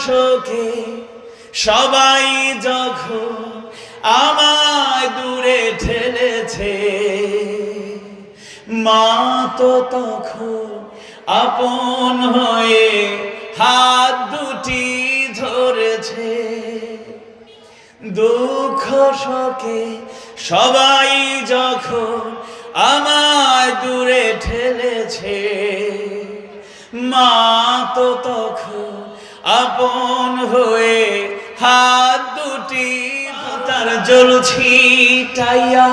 শোকে সবাই যখন আমায় দূরে ঠেলেছে, মা তো তখন আপন হয়ে হাত দুটি ধরেছে। দুঃখ শোকে সবাই যখন আমায় দূরে ঠেলেছে, মা তো তখন আপন হয়ে হাত দুটি তার জ্বলছি টাইয়া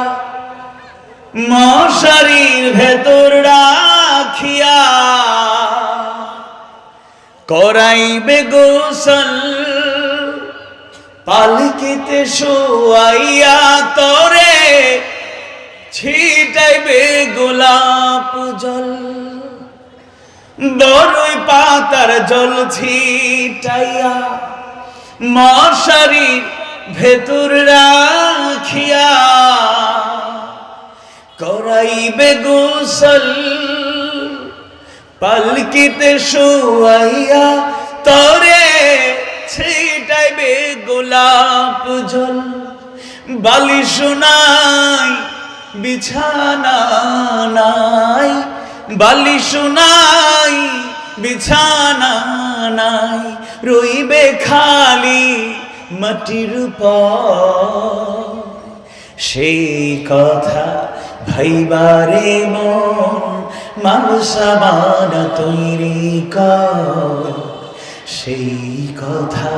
মশারির ভেতর রাখিয়া, করাইবে গোসল পালকিতে শোয়াইয়া, তরে ছিটাইবে গোলাপ জল, বড়ই পাতার জল ছিটাইয়া মশারির ভেতর রাখিয়া, করাইবে গোসল পালকিতে শোয়াইয়া, তরে ছিটাইবে গোলাপ জল। বালিশ নাই বিছানা নাই, বালিশ নাই বিছানা নাই, রইবে খালি মাটির উপর। সেই কথা ভাইবারে মন মানুষ আমার তৈরি কর, সেই কথা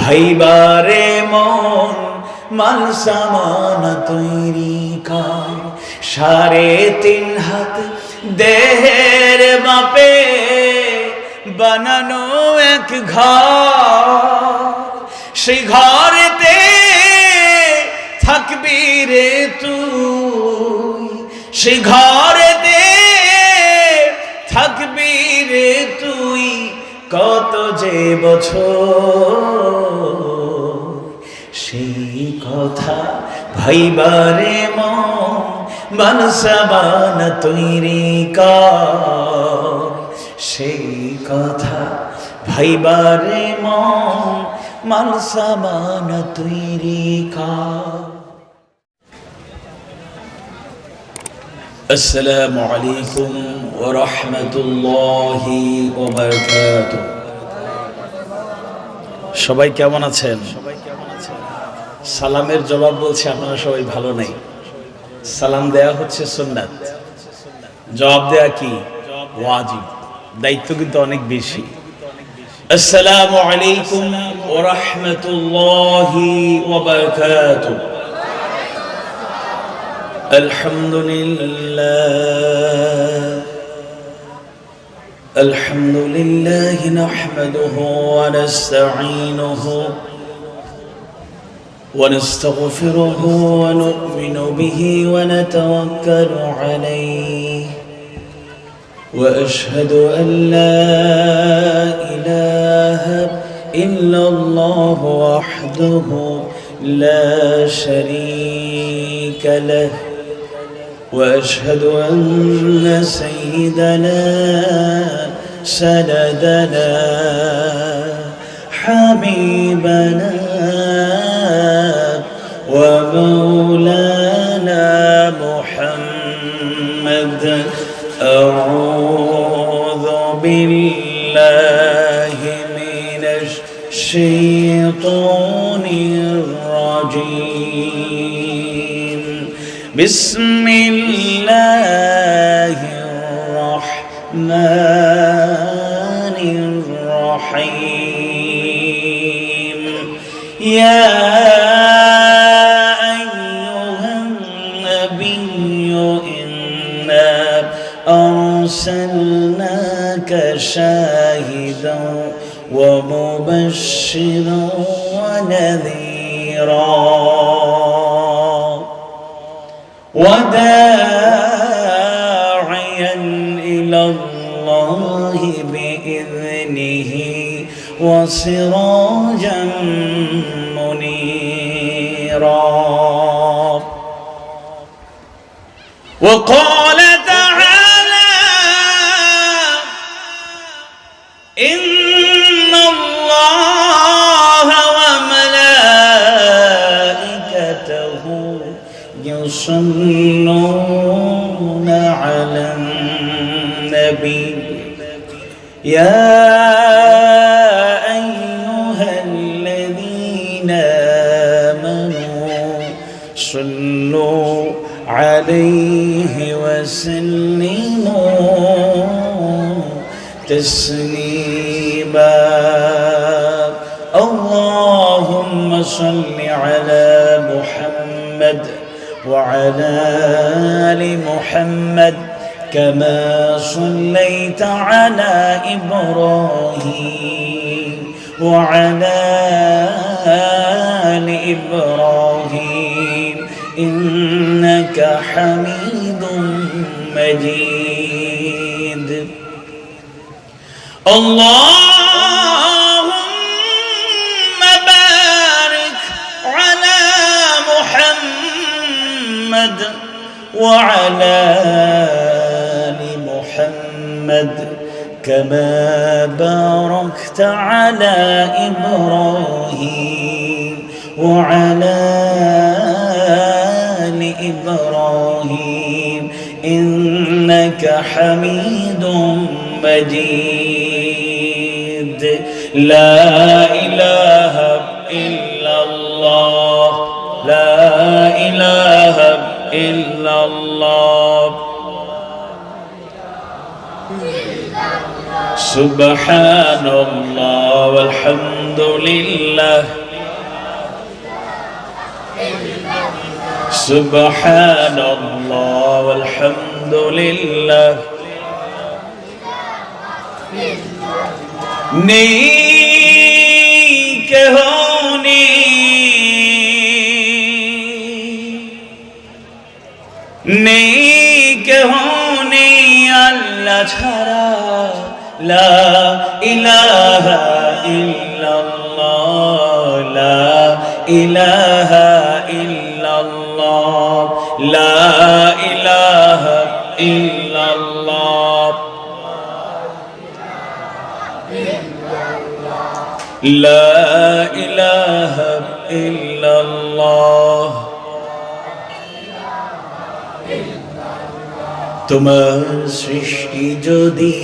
ভাইবারে মন মানুষ আমার তৈরি কর। 3.5 হাত দেহের মাপে বানানো এক ঘর, সেই ঘরেতে থাকবি রে তুই, সেই ঘরেতে থাকবি রে তুই কত যে বছর। সেই কথা ভাইবারে মন বানসাবান তৈরি কর, সেই কথা ভাইবারে মন মানসাবান তৈরি কর। আসসালামু আলাইকুম ওয়া রাহমাতুল্লাহি ওয়া বারাকাতুহু। সবাই কেমন আছেন? সালামের জবাব বলছে আপনারা সবাই ভালো নেই। সালাম দেয়া হচ্ছে সুন্নাত, জবাব দেয়া কি ওয়াজিব, দায়িত্ব কিন্তু অনেক বেশি। আসসালামু আলাইকুম ওয়া রাহমাতুল্লাহি ওয়া বারাকাতুহু। আলহামদুলিল্লাহ নাহমাদুহু ওয়া নাস্তাঈনুহু ونستغفره ونؤمن به ونتوكل عليه وأشهد أن لا إله إلا الله وحده لا شريك له وأشهد أن سيدنا سندنا حبيبنا ومولانا محمد. أعوذ بالله من الشيطان الرجيم. بسم الله الرحمن الرحيم. يا أرسلناك شاهدا ومبشرا ونذيرا وداعيا إلى الله بإذنه وسراجا منيرا. وقال تعالى إن الله تسليما اللهم صل على محمد وعلى آل محمد كما صليت على إبراهيم وعلى آل إبراهيم إنك حميد مجيد اللهم بارك على محمد وعلى آل محمد كما باركت على إبراهيم وعلى آل إبراهيم إنك حميد مجيد لا إله إلا الله لا إله إلا الله سبحان الله والحمد لله سبحان الله والحمد لله नेक होने नेक होने अल्लाह छाड़ा ला इलाहा इल्लल्लाह ला इलाहा इल्लल्लाह ला इलाहा इल्लल्लाह لا إله إلا الله তোমার সৃষ্টি যদি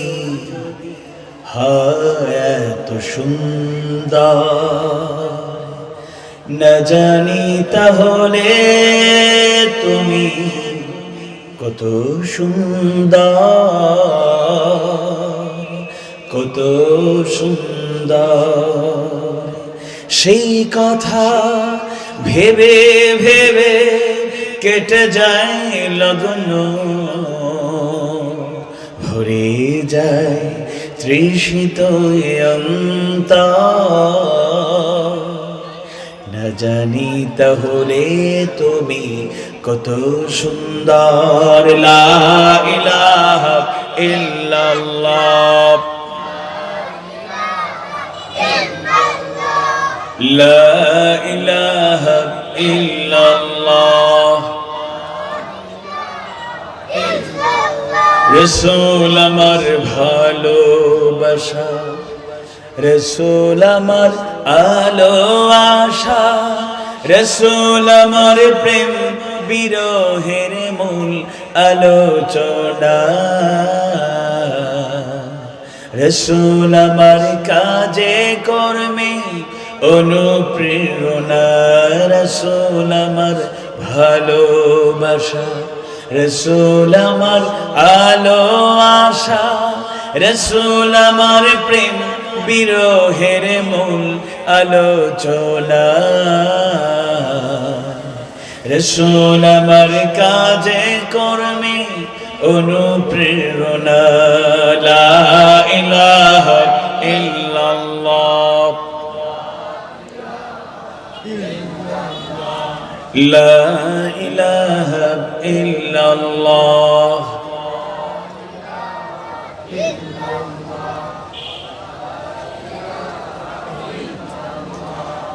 হয় এত সুন্দর না জানি তাহলে তুমি কত সুন্দর কত সুন্দর সেই কথা ভেবে ভেবে কেটে যায় লগন ভরে যায় তৃষিত অন্তর না জানি তাহলে তুমি কত সুন্দর লা ইলাহা ইল্লাল্লাহ لا إله إلا الله رسول আমার ভালোবাসা রসুল আমার আলো আশা রসুল আমার প্রেম বিরহের মূল আলোচনা রসুল আমার কাজে কর্মে অনুপ্রেরণা রসুল আমার ভালোবাসা রসুল আমার আলো আশা রসুল আমার প্রেম বিরহের মূল আলোচনা রসুল আমার কাজে কর্মে অনুপ্রেরণা লা ইলাহা ইল্লাল্লাহ لا إله إلا الله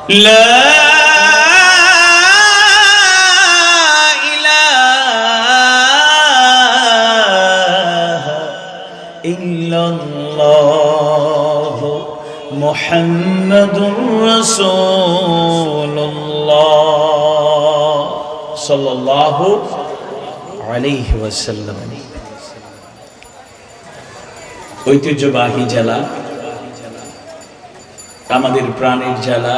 لا إله إلا الله محمد رسول الله صلى الله عليه وسلم ঐতিহ্যবাহী জেলা আমাদের প্রাণের জেলা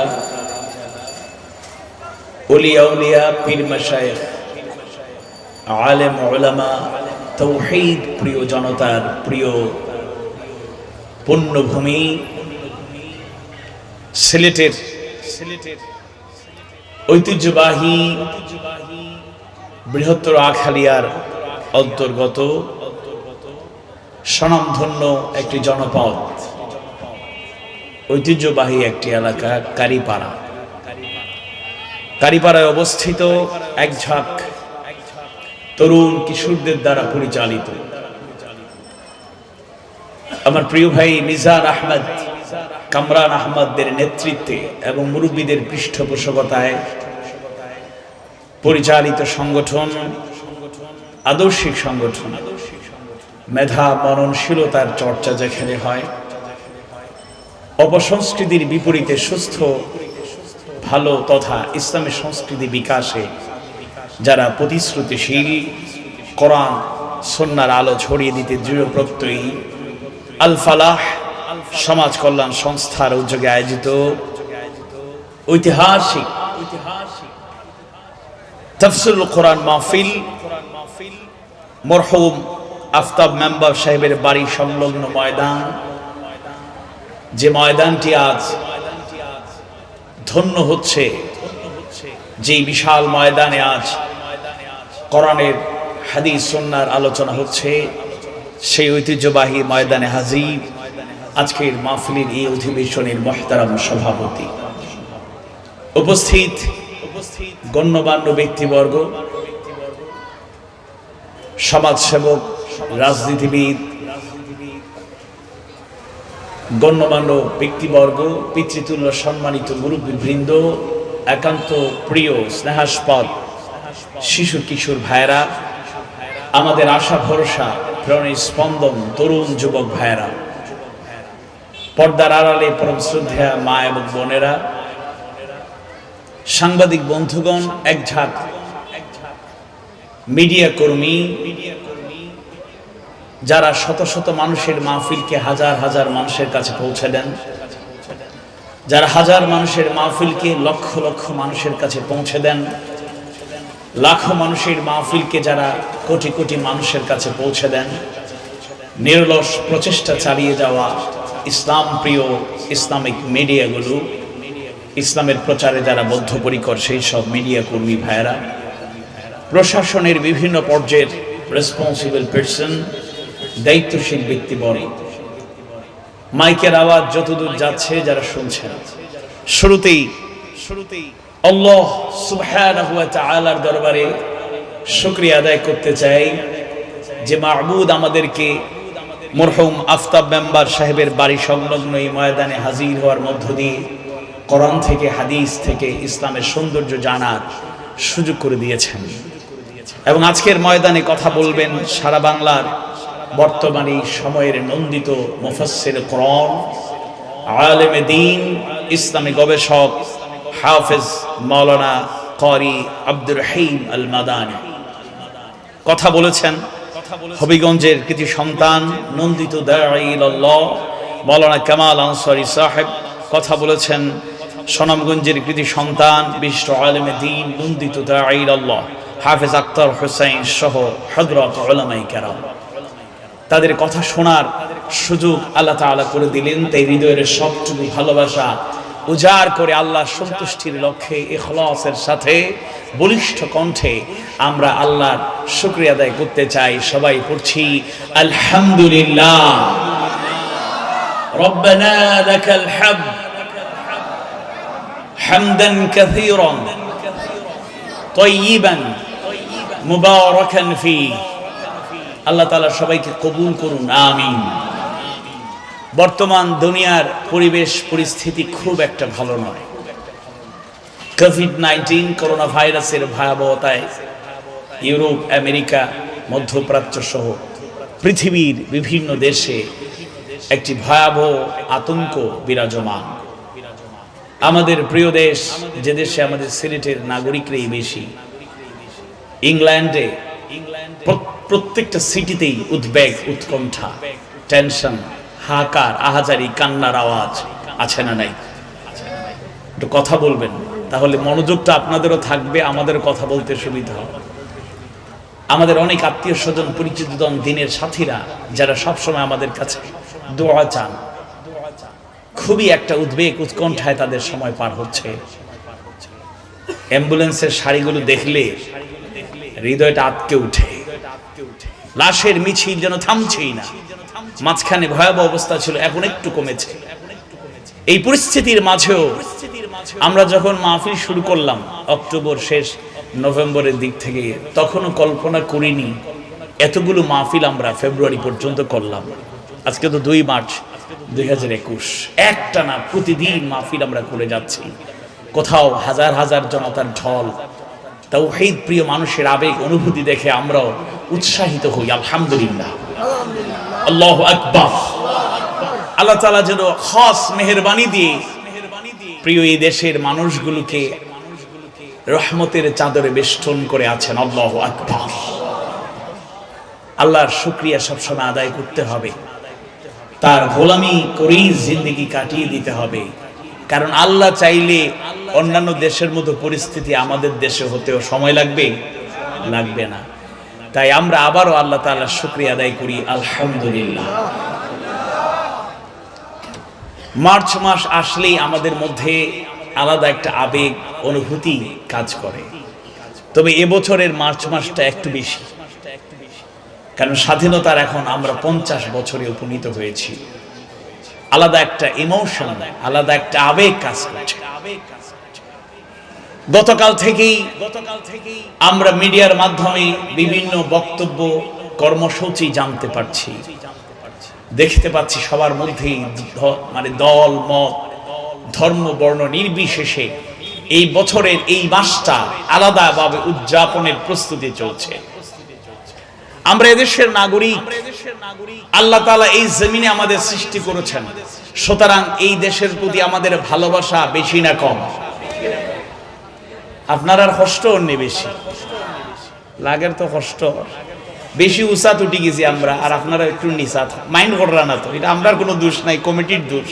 ওলিয়া উলিয়া পীর মাশায়েখ আলেম উলামা তাওহীদ প্রিয় জনতার প্রিয় পুণ্যভূমি সিলেটের ঐতিহ্যবাহী বৃহত্তর আখালিয়ার অন্তর্গত স্বনামধন্য একটি জনপদ, ঐতিহ্যবাহী একটি এলাকা কারিপাড়া। কারিপাড়ায় অবস্থিত এক ঝাঁক তরুণ কিশোরদের দ্বারা পরিচালিত আমার প্রিয় ভাই মিজান আহমদ, কামরান আহমদদের নেতৃত্বে এবং মুরব্বীদের পৃষ্ঠপোষকতায় পরিচালিত সংগঠন, আদর্শিক সংগঠন, মেধা মননশীলতার চর্চা যেখানে হয়, অপসংস্কৃতির বিপরীতে সুস্থ ভালো তথা ইসলামী সংস্কৃতি বিকাশে যারা প্রতিশ্রুতিশীল, কোরআন সুন্নাহর আলো ছড়িয়ে দিতে দৃঢ় প্রত্যয়ী আল ফালাহ সমাজ কল্যাণ সংস্থার উদ্যোগে আয়োজিত ঐতিহাসিক তাফসীরুল কোরআন মাহফিল মরহুম আফতাব মেম্বার সাহেবের বাড়ি সংলগ্ন ময়দান, যে ময়দানটি আজ ধন্য হচ্ছে, যেই বিশাল ময়দানে আজ কোরআনের হাদিস সুন্নাহর আলোচনা হচ্ছে, সেই ঐতিহ্যবাহী ময়দানে হাজির আজকের মাহফিলের এই অধিবেশনের মুহতারাম সভাপতি, উপস্থিত গণ্যমান্য ব্যক্তিবর্গ, সমাজসেবক, রাজনীতিবিদ, গণ্যমান্য ব্যক্তিবর্গ, পিতৃতুল্য সম্মানিত মুরব্বীবৃন্দ, একান্ত প্রিয় স্নেহাস্পদ শিশু কিশোর ভাইয়েরা, আমাদের আশা ভরসা প্রাণের স্পন্দন তরুণ যুবক ভাইয়েরা, পর্দার আড়ালে পরম শ্রদ্ধেয়া মা এবং বোনেরা, সাংবাদিক বন্ধুগণ, এক ঝাঁক মিডিয়া কর্মী, যারা শত শত মানুষের মাহফিলকে হাজার হাজার মানুষের কাছে পৌঁছে দেন, যারা হাজার মানুষের মাহফিলকে লক্ষ লক্ষ মানুষের কাছে পৌঁছে দেন, লাখো মানুষের মাহফিলকে যারা কোটি কোটি মানুষের কাছে পৌঁছে দেন, নিরলস প্রচেষ্টা চালিয়ে যাওয়া ইসলাম প্রিয় ইসলামিক মিডিয়াগুলো, ইসলামের প্রচারে যারা বদ্ধপরিকর সেই সব মিডিয়া কর্মী ভাইয়েরা, প্রশাসনের বিভিন্ন পর্যায়ের রেসপন্সিবল পারসন, দায়িত্বশীল ব্যক্তিবর্গ, মাইকের আওয়াজ যতদূর যাচ্ছে যারা শুনছেন, শুরুতেই আল্লাহ সুবহানাহু ওয়া তাআলার দরবারে শুকরিয়া আদায় করতে চাই যে মাহবুদ আমাদেরকে মরহুম আফতাব মেম্বার সাহেবের বাড়ি সংলগ্ন এই ময়দানে হাজির হওয়ার মধ্য দিয়ে কোরআন থেকে, হাদিস থেকে ইসলামের সৌন্দর্য জানার সুযোগ করে দিয়েছেন। এবং আজকের ময়দানে কথা বলবেন সারা বাংলার বর্তমানে সময়ের নন্দিত মুফাসসির কোরআন, আলেমে দ্বীন, ইসলামী গবেষক হাফেজ মাওলানা কারি আব্দুর রহিম আল মাদানী কথা বলেছেন। হবিগঞ্জের কৃতি সন্তান, নন্দিত দাঈ ইলাল্লাহ মাওলানা কামাল আনসারী সাহেব কথা বলেছেন। সুনামগঞ্জের কৃতি সন্তান, বিশিষ্ট আলেমে দ্বীন, নন্দিত দাঈ ইলাল্লাহ হাফেজ আক্তার হোসেন সহ হযরত উলামায়ে কেরাম, তাদের কথা শোনার সুযোগ আল্লাহ তাআলা করে দিলেন। তাই হৃদয়ের সবটুকু ভালোবাসা উজাড় করে আল্লাহর সন্তুষ্টির লক্ষ্যে ইখলাসের সাথে বলিষ্ঠ কণ্ঠে আমরা আল্লাহর শুকরিয়া আদায় করতে চাই। সবাই পড়ছি আলহামদুলিল্লাহ, রব্বানা লাকাল হামদ হামদান কাসীরান তাইয়িবান মুবারাকান ফি। আল্লাহ তাআলা সবাইকে কবুল করুন, আমিন। বর্তমান দুনিয়ার পরিবেশ পরিস্থিতি খুব একটা ভালো নয়। কোভিড-19 করোনা ভাইরাসের ভয়াবহতায় ইউরোপ, আমেরিকা, মধ্যপ্রাচ্য সহ পৃথিবীর বিভিন্ন দেশে একটি ভয়াবহ আতঙ্ক বিরাজমান। আমাদের প্রিয় দেশ, যে দেশে আমাদের সিলেটের নাগরিকরাই বেশি, ইংল্যান্ডে প্রত্যেকটা সিটিতেই উদ্বেগ, উৎকণ্ঠা, টেনশন, হাহাকার, আহাজারি, কান্নার আওয়াজ আছে না নাই? একটু কথা বলবেন, তাহলে মনোযোগটা আপনাদেরও থাকবে, আমাদের কথা বলতে সুবিধা হবে। আমাদের অনেক আত্মীয় স্বজন, পরিচিত জন, দিনের সাথীরা যারা সবসময় আমাদের কাছে দোয়া চান, খুবই একটা উদ্বেগ উৎকণ্ঠায় তাদের সময় পার হচ্ছে। অ্যাম্বুলেন্সের সারিগুলো দেখলে হৃদয়টা আটকে উঠে। লাশের মিছিল যেন থামছেই না। মাঝখানে ভয়াবহ অবস্থা ছিল, এখন একটু কমেছে। এই পরিস্থিতির মাঝেও আমরা যখন মাহফিল শুরু করলাম অক্টোবর শেষ নভেম্বরের দিক থেকে, তখনও কল্পনা করিনি এতগুলো মাহফিল আমরা ফেব্রুয়ারি পর্যন্ত করলাম। আজকে তো 2 মার্চ 2021, একটানা প্রতিদিন মাহফিল আমরা করে যাচ্ছি। কোথাও হাজার হাজার জনতার ঢল, তাওহীদ প্রিয় মানুষের আবেগ অনুভূতি দেখে আমরাও উৎসাহিত হই। আলহামদুলিল্লাহ, আল্লাহু আকবার। আল্লাহ তাআলা যেন খাস মেহেরবানি দিয়ে প্রিয় এই দেশের মানুষগুলোকে রহমতের চাদরে বেষ্টন করে আছেন। আল্লাহু আকবার। আল্লাহর শুকরিয়া সবসময় আদায় করতে হবে, তার গোলামি করেই জিন্দেগি কাটিয়ে দিতে হবে। কারণ আল্লাহ চাইলে অন্যান্য দেশের মতো পরিস্থিতি আমাদের দেশে হতেও সময় লাগবে না। তাই আমরা আবারও আল্লাহ তাআলার শুকরিয়া আদায় করি, আলহামদুলিল্লাহ। মার্চ মাস আসলেই আমাদের মধ্যে আলাদা একটা আবেগ অনুভূতি কাজ করে। তবে এবছরের মার্চ মাসটা একটু বেশি, কারণ স্বাধীনতার এখন আমরা 50 বছরে উপনীত হয়েছি। আলাদা একটা ইমোশন, আলাদা একটা আবেগ কাজ করছে। গতকাল থেকেই আমরা মিডিয়ার মাধ্যমে বিভিন্ন বক্তব্য, কর্মসূচি জানতে পারছি, দেখতে পাচ্ছি সবার মধ্যেই মানে দল মত, ধর্ম বর্ণ নির্বিশেষে এই বছরের এই মাসটা আলাদাভাবে উদযাপনের প্রস্তুতি চলছে। আমরা এদেশের নাগরিক, আল্লাহ তাআলা এই জমিনে আমাদের সৃষ্টি করেছেন, সুতরাং এই দেশের প্রতি আমাদের ভালোবাসা বেশি না কম? আপনার আর কষ্ট নেই বেশি লাগের তো কষ্ট বেশি, উঁচা তুটি গেছি আমরা, আর আপনারা একটু নিচা মাইন্ড করা না তো, এটা আমরার কোনো দোষ নাই, কমিটির দোষ।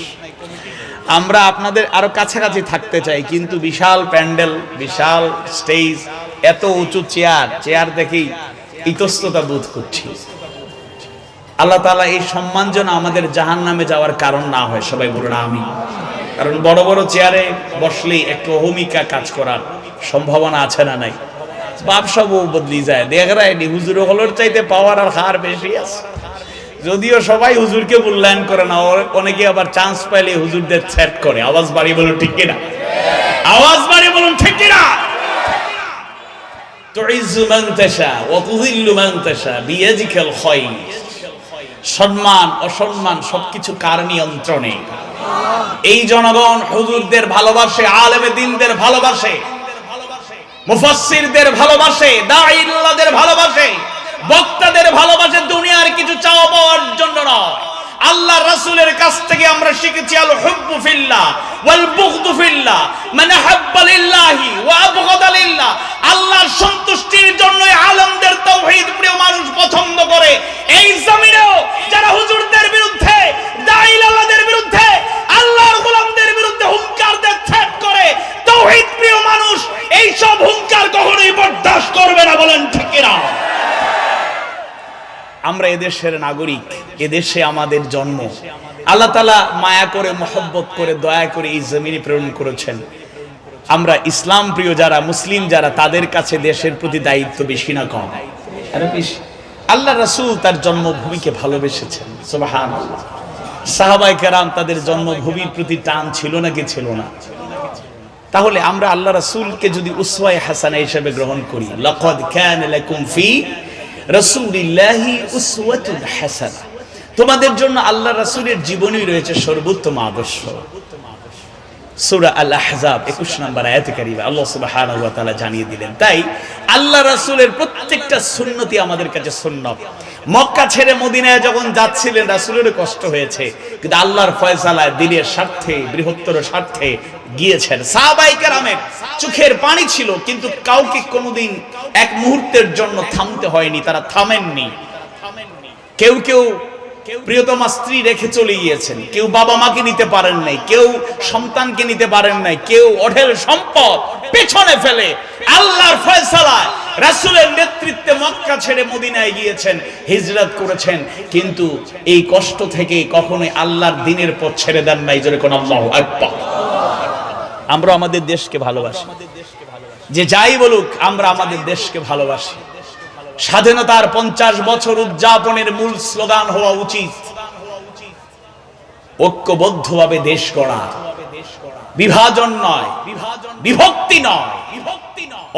আমরা আপনাদের আরো কাছাকাছি থাকতে চাই, কিন্তু বিশাল প্যান্ডেল, বিশাল স্টেজ, এত উঁচু চেয়ার দেখেই ইতস্ততা বোধ করছি। আল্লাহ তাআলা এই সম্মান যেন আমাদের জাহান্নামে যাওয়ার কারণ না হয়, সবাই বলুন আমিন। কারণ বড় বড় চেয়ারে বসলেই একটু অহমিকা কাজ করার সম্ভাবনা আছে না নাই? ব্যবসাও বদলি যায়, দেখরাই হুজুর হলোর চাইতে পাওয়ার আর হার বেশি আছে। যদিও সবাই হুজুরকে মূল্যায়ন করে না, অনেকে আবার চান্স পাইলে হুজুরদের থ্রেট করে। আওয়াজ বাড়ি বলুন ঠিক কিনা? আওয়াজ বাড়ি বলুন ঠিক কিনা? তুইজ্জু মান তাশা ওয়া তুযিল্লু মান তাশা বিয়াদিকাল খায়র। সম্মান অসম্মান সবকিছু কার নিয়ন্ত্রণে? এই জনগণ হুজুরদের ভালোবাসে, আলেমে দ্বীনদের ভালোবাসে, মুফাসসিরদের ভালোবাসে, দাঈউল্লাহদের ভালোবাসে, বক্তাদের ভালোবাসে, দুনিয়ার কিছু চাওয়া পাওয়ার জন্য নয়। আল্লাহর রাসূলের কাছ থেকে আমরা শিখেছি আল হুব্বু ফিল্লাহ ওয়াল বুগদু ফিল্লাহ, মান হাব্বা লিল্লাহি ওয়া আবগাদা লিল্লাহ। আল্লাহর সন্তুষ্টির জন্যই আলেমদের তাওহীদ প্রিয় মানুষ পছন্দ করে। এই জমিনেও যারা হুজুরদের বিরুদ্ধে, দাঈউল্লাহদের বিরুদ্ধে, আল্লাহর গোলামদের বিরুদ্ধে হুঙ্কার দেয়, থ্রেট করে, তাওহীদ প্রিয় মানুষ এই সব হুঙ্কার কখনোই বরদাস্ত করবে না। বলেন ঠিক কিনা? আমরা এদেশের নাগরিক, এদেশে আমাদের জন্ম। আল্লাহ তাআলা মায়া করে, মহব্বত করে, দয়া করে এই জমিনে প্রেরণ করেছেন। আমরা ইসলাম প্রিয় যারা, মুসলিম যারা, তাদের কাছে দেশের প্রতি দায়িত্ব বেশি না কম? আরে বেশি। আল্লাহ রাসূল তার জন্মভূমিকে ভালোবেসেছেন, সুবহানাল্লাহ। সাহাবায়ে কেরাম তাদের জন্মভূমির প্রতি টান ছিল নাকি ছিল না? তাহলে আমরা আল্লাহ রাসূলকে যদি উসওয়ায়ে হাসানা হিসেবে গ্রহণ করি, লাকাদ কানা লাকুম ফি রাসূলিল্লাহি উসওয়াতুন হাসানা, তোমাদের জন্য আল্লাহ রাসূলের জীবনই রয়েছে সর্বোত্তম আদর্শ। সূরা আল আহজাব 21 নম্বর আয়াতে কারিমা আল্লাহ সুবহানাহু ওয়া তাআলা জানিয়ে দিলেন। তাই আল্লাহ রাসূলের প্রত্যেকটা সুন্নতি আমাদের কাছে সুন্নত। মক্কা ছেড়ে মদিনায় যখন যাচ্ছিলেন রাসূলের কষ্ট হয়েছে, কিন্তু আল্লাহর ফয়সালায়, দিনের স্বার্থে, বৃহত্তর স্বার্থে গিয়েছেন। সাহাবায়ে কেরামের চোখের পানি ছিল, কিন্তু কাউকে কোনোদিন এক মুহূর্তের জন্য থামতে হয়নি, তারা থামেননি। কেউ প্রিয়তমা স্ত্রী রেখে চলে গিয়েছেন, কেউ বাবা মাকে নিতে পারেন নাই, কেউ সন্তানকে নিতে পারেন নাই, কেউ অঢেল সম্পদ পেছনে ফেলে আল্লাহর ফয়সালায় রাসূলের নেতৃত্বে মক্কা ছেড়ে মদিনায় গিয়েছেন, হিজরত করেছেন, কিন্তু এই কষ্ট থেকে কখনোই আল্লাহর দ্বীনের পথ ছেড়ে দেন নাই। জোরে কোন আল্লাহু আকবার। আমরা আমাদের দেশকে ভালোবাসি, যে যাই বলুক আমরা আমাদের দেশকে ভালোবাসি। স্বাধীনতার 50 বছর উদযাপনের মূল স্লোগান হওয়া উচিত ঐক্যবদ্ধভাবে দেশ গড়া, বিভাজন নয়, বিভক্তি নয়,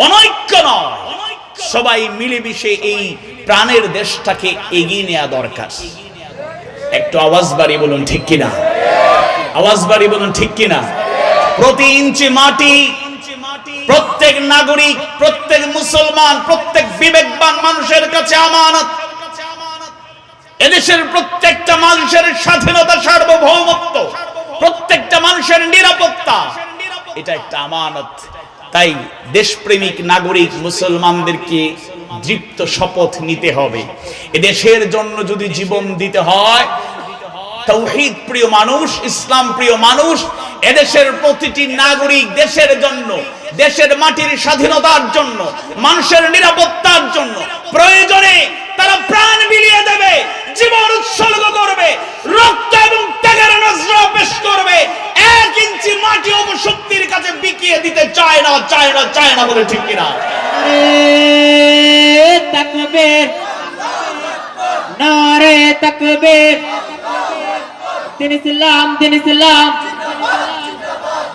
অনৈক্য নয়। সবাই মিলেমিশে এই প্রাণের দেশটাকে এগিয়ে নেওয়া দরকার। একটু আওয়াজ বাড়িয়ে বলুন ঠিক কিনা, আওয়াজ বাড়িয়ে বলুন ঠিক কিনা। প্রতি ইঞ্চি মাটি প্রত্যেক নাগরিক, প্রত্যেক মুসলমান, প্রত্যেক বিবেকবান মানুষের কাছে আমানত। এদেশের প্রত্যেকটা মানুষের স্বাধীনতা, সার্বভৌমত্ব, প্রত্যেকটা মানুষের নিরাপত্তা, এটা একটা আমানত। তাই দেশপ্রেমিক নাগরিক মুসলমানদেরকে দৃপ্ত শপথ নিতে হবে। এদেশের জন্য যদি জীবন দিতে হয়, তাওহীদ প্রিয় মানুষ, ইসলাম প্রিয় মানুষ, এদেশের প্রতিটি নাগরিক দেশের জন্য, দেশের মাটির স্বাধীনতার জন্য, মানুষের নিরাপত্তার জন্য প্রয়োজনে তারা প্রাণ বিলিয়ে দেবে, জীবন উৎসর্গ করবে, রক্ত এবং ত্যাগের নজরা পেশ করবে। 1 ইঞ্চি মাটি অপশক্তির কাছে বিকিয়ে দিতে চায় না, চায় না, চায় না, বলে ঠিক কিনা? তাকবীর, নারে তাকবীর, দিন ইসলাম, দিন ইসলাম,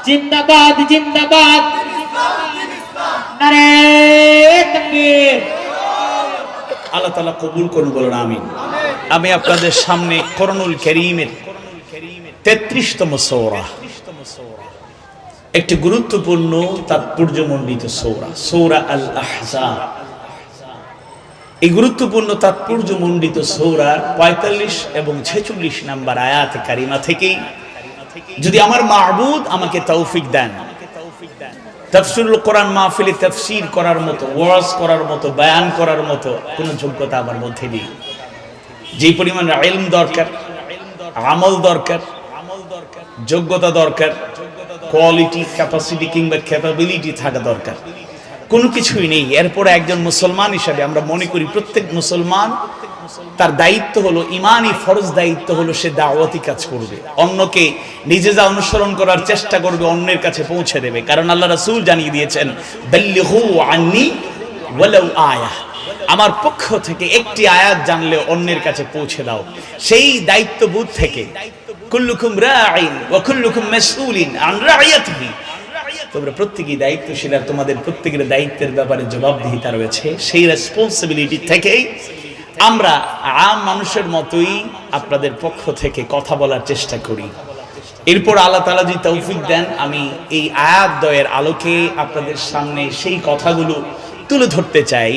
জিন্দাবাদ, জিন্দাবাদ, নারে তাকবীর। আল্লাহ তাআলা কবুল করুন, বলুন আমিন। আমি আপনাদের সামনে কোরআনুল কারীমের 33তম সূরা, একটি গুরুত্বপূর্ণ তাৎপর্যমণ্ডিত সূরা, সূরা আল আহজাব। এই গুরুত্বপূর্ণ তাৎপর্যমণ্ডিত সূরার 45 এবং 46 নম্বর আয়াত কারিমা থেকেই যদি আমার মাবুদ আমাকে তৌফিক দেন, তাফসীরুল কোরআন মাহফিলে তাফসীর করার মতো, ওয়াজ করার মতো, বয়ান করার মতো কোনো যোগ্যতা আমার মধ্যে নেই। যে পরিমাণ ইলম দরকার, আমল দরকার, যোগ্যতা দরকার, কোয়ালিটি, ক্যাপাসিটি কিংবা ক্যাপাবিলিটি থাকা দরকার, কোনো কিছুই নেই। এরপরে একজন মুসলমান হিসাবে আমরা মনে করি প্রত্যেক মুসলমান তার দায়িত্ব হলো, ইমানি ফরজ দায়িত্ব হলো সে দাওয়াতি কাজ করবে, অন্যকে নিজে যা অনুসরণ করার চেষ্টা করবে অন্যের কাছে পৌঁছে দেবে। কারণ আল্লাহ রাসূল জানিয়ে দিয়েছেন, বাল্লিগু আন্নি ওয়ালাউ আয়া, আমার পক্ষ থেকে একটি আয়াত জানলে অন্যের কাছে পৌঁছে দাও। সেই দায়িত্ববোধ থেকে কুল্লুকুম রাঈন ওয়া কুল্লুকুম মাসউলিন আন রাইয়াতিহি, তোমরা প্রত্যেকই দায়িত্বশীল, আর তোমাদের প্রত্যেকের দায়িত্বের ব্যাপারে জবাবদিহিতা রয়েছে। সেই রেসপন্সিবিলিটি থেকেই আমরা আম মানুষের মতোই আপনাদের পক্ষ থেকে কথা বলার চেষ্টা করি। এরপর আল্লাহ তাআলা যদি তৌফিক দেন, আমি এই আয়াত দ্বয়ের আলোকে আপনাদের সামনে সেই কথাগুলো তুলে ধরতে চাই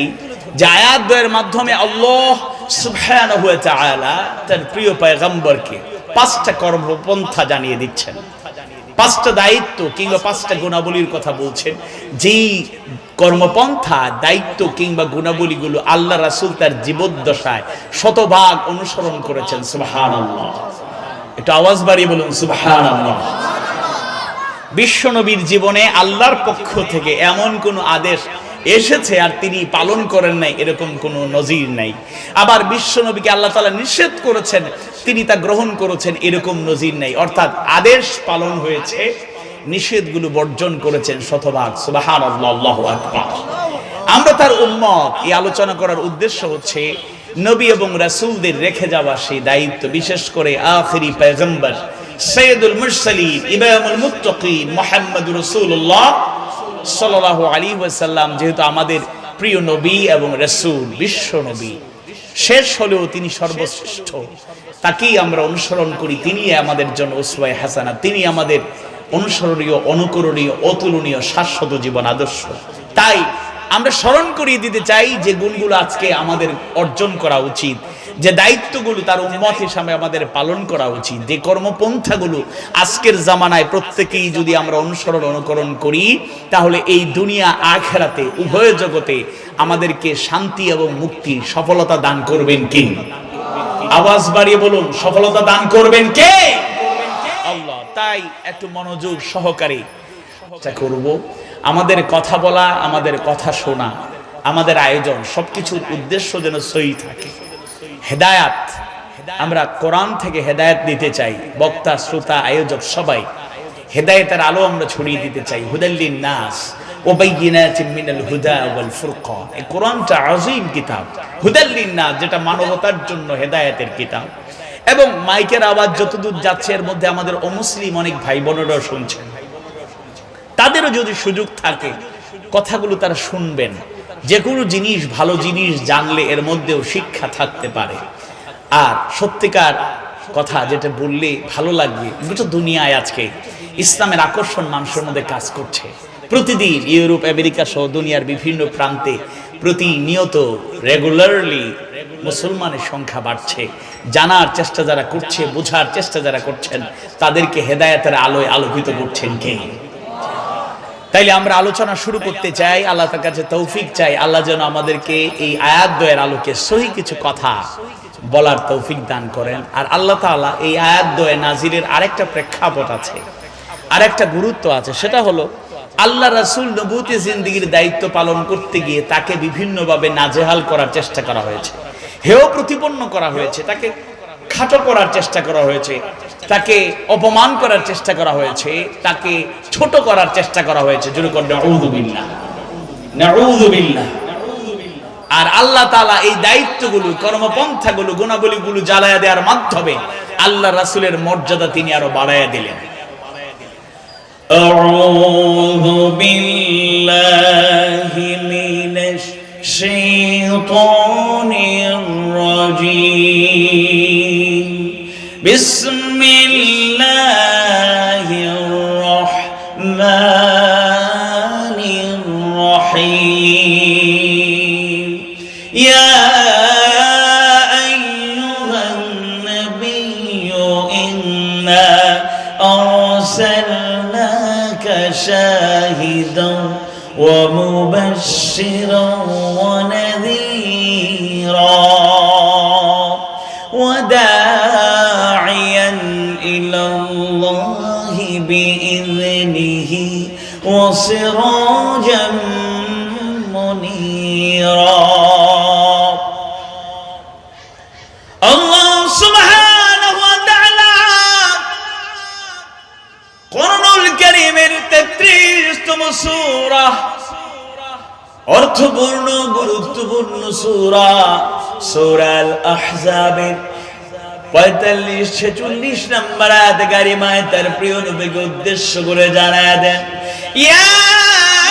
যে আয়াত দ্বয়ের মাধ্যমে আল্লাহ সুবহানাহু ওয়া তাআলা তার প্রিয় পয়গম্বরকে 5টা কর্মপন্থা জানিয়ে দিচ্ছেন, 5টা দায়িত্ব কিংবা 5টা গুণাবলীর কথা বলছেন। যেই কর্মপন্থা, দায়িত্ব কিংবা গুণাবলীগুলো আল্লাহ রাসূল তার জীবদ্দশায় শতভাগ অনুসরণ করেছেন। সুবহানাল্লাহ, একটু আওয়াজ বাড়িয়ে বলুন সুবহানাল্লাহ। বিশ্বনবীর জীবনে আল্লাহর পক্ষ থেকে এমন কোন আদেশ এসেছে আর তিনি পালন করেন নাই, এরকম কোনো নজির নাই। আবার বিশ্বনবীকে আল্লাহ তাআলা নিষেধ করেছেন, তিনি তা গ্রহণ করেছেন, এরকম নজির নাই। অর্থাৎ আদেশ পালন হয়েছে, নিষেধগুলো বর্জন করেছেন শতভাগ। সুবহানাল্লাহ, আল্লাহু আকবার। আমরা তার উম্মত, এই আলোচনা করার উদ্দেশ্য হচ্ছে নবী এবং রাসূলদের রেখে যাওয়া সেই দায়িত্ব, বিশেষ করে আখিরি পয়গম্বর সাইয়্যিদুল মুরসালিন ইমামুল মুত্তাকিন মুহাম্মদুর রাসূলুল্লাহ সাল্লাল্লাহু আলাইহি ওয়াসাল্লাম, যেহেতু আমাদের প্রিয় নবী এবং রাসূল, বিশ্ব নবী, শেষ হলেও তিনি সর্বশ্রেষ্ঠ, তাকেই আমরা অনুসরণ করি। তিনি আমাদের জন্য উসওয়ায়ে হাসানা, তিনি আমাদের অনুসরণীয়, অনুকরণীয়, অতুলনীয় শাশ্বত জীবন আদর্শ। তাই আমরা স্মরণ করিয়ে দিতে চাই যে গুণগুলো আজকে আমাদের অর্জন করা উচিত, যে দায়িত্বগুলো তার উম্মত হিসাবে আমাদের পালন করা উচিত, যে কর্মপন্থাগুলো আজকের জামানায় প্রত্যেকেই যদি আমরা অনুসরণ, অনুকরণ করি, তাহলে এই দুনিয়া আখিরাতে উভয় জগতে আমাদেরকে শান্তি এবং মুক্তি, সফলতা দান করবেন কে? আওয়াজ বাড়িয়ে বলুন, সফলতা দান করবেন কে? আল্লাহ। তাই একটু মনোযোগ সহকারে চেষ্টা করব, আমাদের কথা বলা, আমাদের কথা শোনা, আমাদের আয়োজন সবকিছুর উদ্দেশ্য যেন সহি থাকে। হেদায়াত, আমরা কোরআন থেকে হেদায়াত দিতে চাই। বক্তা, শ্রোতা, আয়োজক সবাই হেদায়েতের আলো আমরা ছড়িয়ে দিতে চাই। হুদাল্লিন নাস ওয়া বাইয়িনাতিন মিনাল হুদা ওয়াল ফুরকান। এই কোরআনটা আযীম কিতাব, হুদাল্লিন নাস, যেটা মানবতার জন্য হেদায়েতের কিতাব। এবং মাইকের আওয়াজ যতদূর যাচ্ছে এর মধ্যে আমাদের অমুসলিম অনেক ভাই বোনেরা শুনছেন, তাদেরও যদি সুযোগ থাকে কথাগুলো তারা শুনবেন। যে কোনো জিনিস, ভালো জিনিস জানলে এর মধ্যেও শিক্ষা থাকতে পারে। আর সত্যিকার কথা যেটা বললে ভালো লাগবে, গোটা দুনিয়ায় আজকে ইসলামের আকর্ষণ মানুষের মধ্যে কাজ করছে। প্রতিদিন ইউরোপ, আমেরিকা সহ দুনিয়ার বিভিন্ন প্রান্তে প্রতিনিয়ত রেগুলারলি মুসলমানের সংখ্যা বাড়ছে। জানার চেষ্টা যারা করছে, বোঝার চেষ্টা যারা করছেন, তাদেরকে হেদায়েতের আলোয় আলোকিত করছেন কে? তাইলে আমরা আলোচনা শুরু করতে চাই। আল্লাহ তার কাছে তৌফিক চাই, আল্লাহ যেন আমাদেরকে এই আয়াত দ্বয়ের আলোকে সহি কিছু কথা বলার তৌফিক দান করেন। আর আল্লাহ তাআলা এই আয়াত দ্বয় নাজিরের আরেকটা প্রেক্ষাপট আছে, আরেকটা গুরুত্ব আছে। সেটা হলো আল্লাহ রাসূল নবুয়তি জিন্দেগীর দায়িত্ব পালন করতে গিয়ে তাকে বিভিন্নভাবে নাজেহাল করার চেষ্টা করা হয়েছে, হেয় প্রতিপন্ন করা হয়েছে, তাকে খাটো করার চেষ্টা করা হয়েছে, তাকে অপমান করার চেষ্টা করা হয়েছে, তাকে ছোট করার চেষ্টা করা হয়েছে। জোরে করে নাউযু বিল্লাহ, নাউযু বিল্লাহ। আর আল্লাহ তাআলা এই দায়িত্বগুলো, কর্মপন্থাগুলো, গুণাবলীগুলো জ্বালায়া দেওয়ার মাধ্যমে আল্লাহ রাসূলের মর্যাদা তিনি আরো বাড়ায়া দিলেন। আউযু বিল্লাহি মিনাশ শাইতানির রাজীম। বিসমিল্লাহির রাহমানির রহিম। ইয়া আইয়ুহান নাবিয়্যু ইন্না আরসালনাকা শাহিদান ওয়া মুবাশশিরান ওয়া নাযীরা ওয়া দা'iয়ান ইলাল্লাহি বিইذনিহি ওয়া সিরাজাম মুনীরা। আল্লাহ সুবহানাহু ওয়া তাআলা কোরআনুল কারীমের 33তম সূরা, অর্থপূর্ণ গুরুত্বপূর্ণ সূরা, সূরাল আহজাবের 45-46 নম্বর আয়াত কারিমায় তার প্রিয় নবীকে উদ্দেশ্য করে জানায়া দেন, ইয়া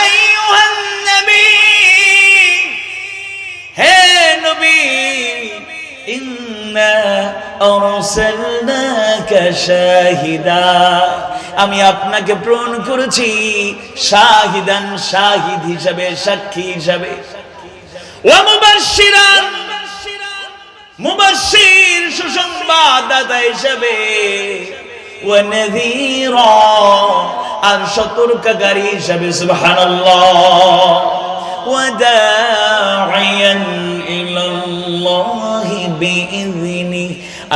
আইয়ুহান নবী, হে নবী, ইন্না আরসালনাকা শাহিদা, আমি আপনাকে প্রেরণ করেছি শাহিদান, শাহিদ হিসাবে, সাক্ষী হিসাবে, ওয়া মুবাশশিরান, মুবাশশির সুসংবাদদাতা হিসাবে, ওয়া নাযীরা, আর সতর্ককারী হিসাবে। সুবহানাল্লাহ। ওয়া দা'iয়ান ইলাল্লাহি বিইذনি,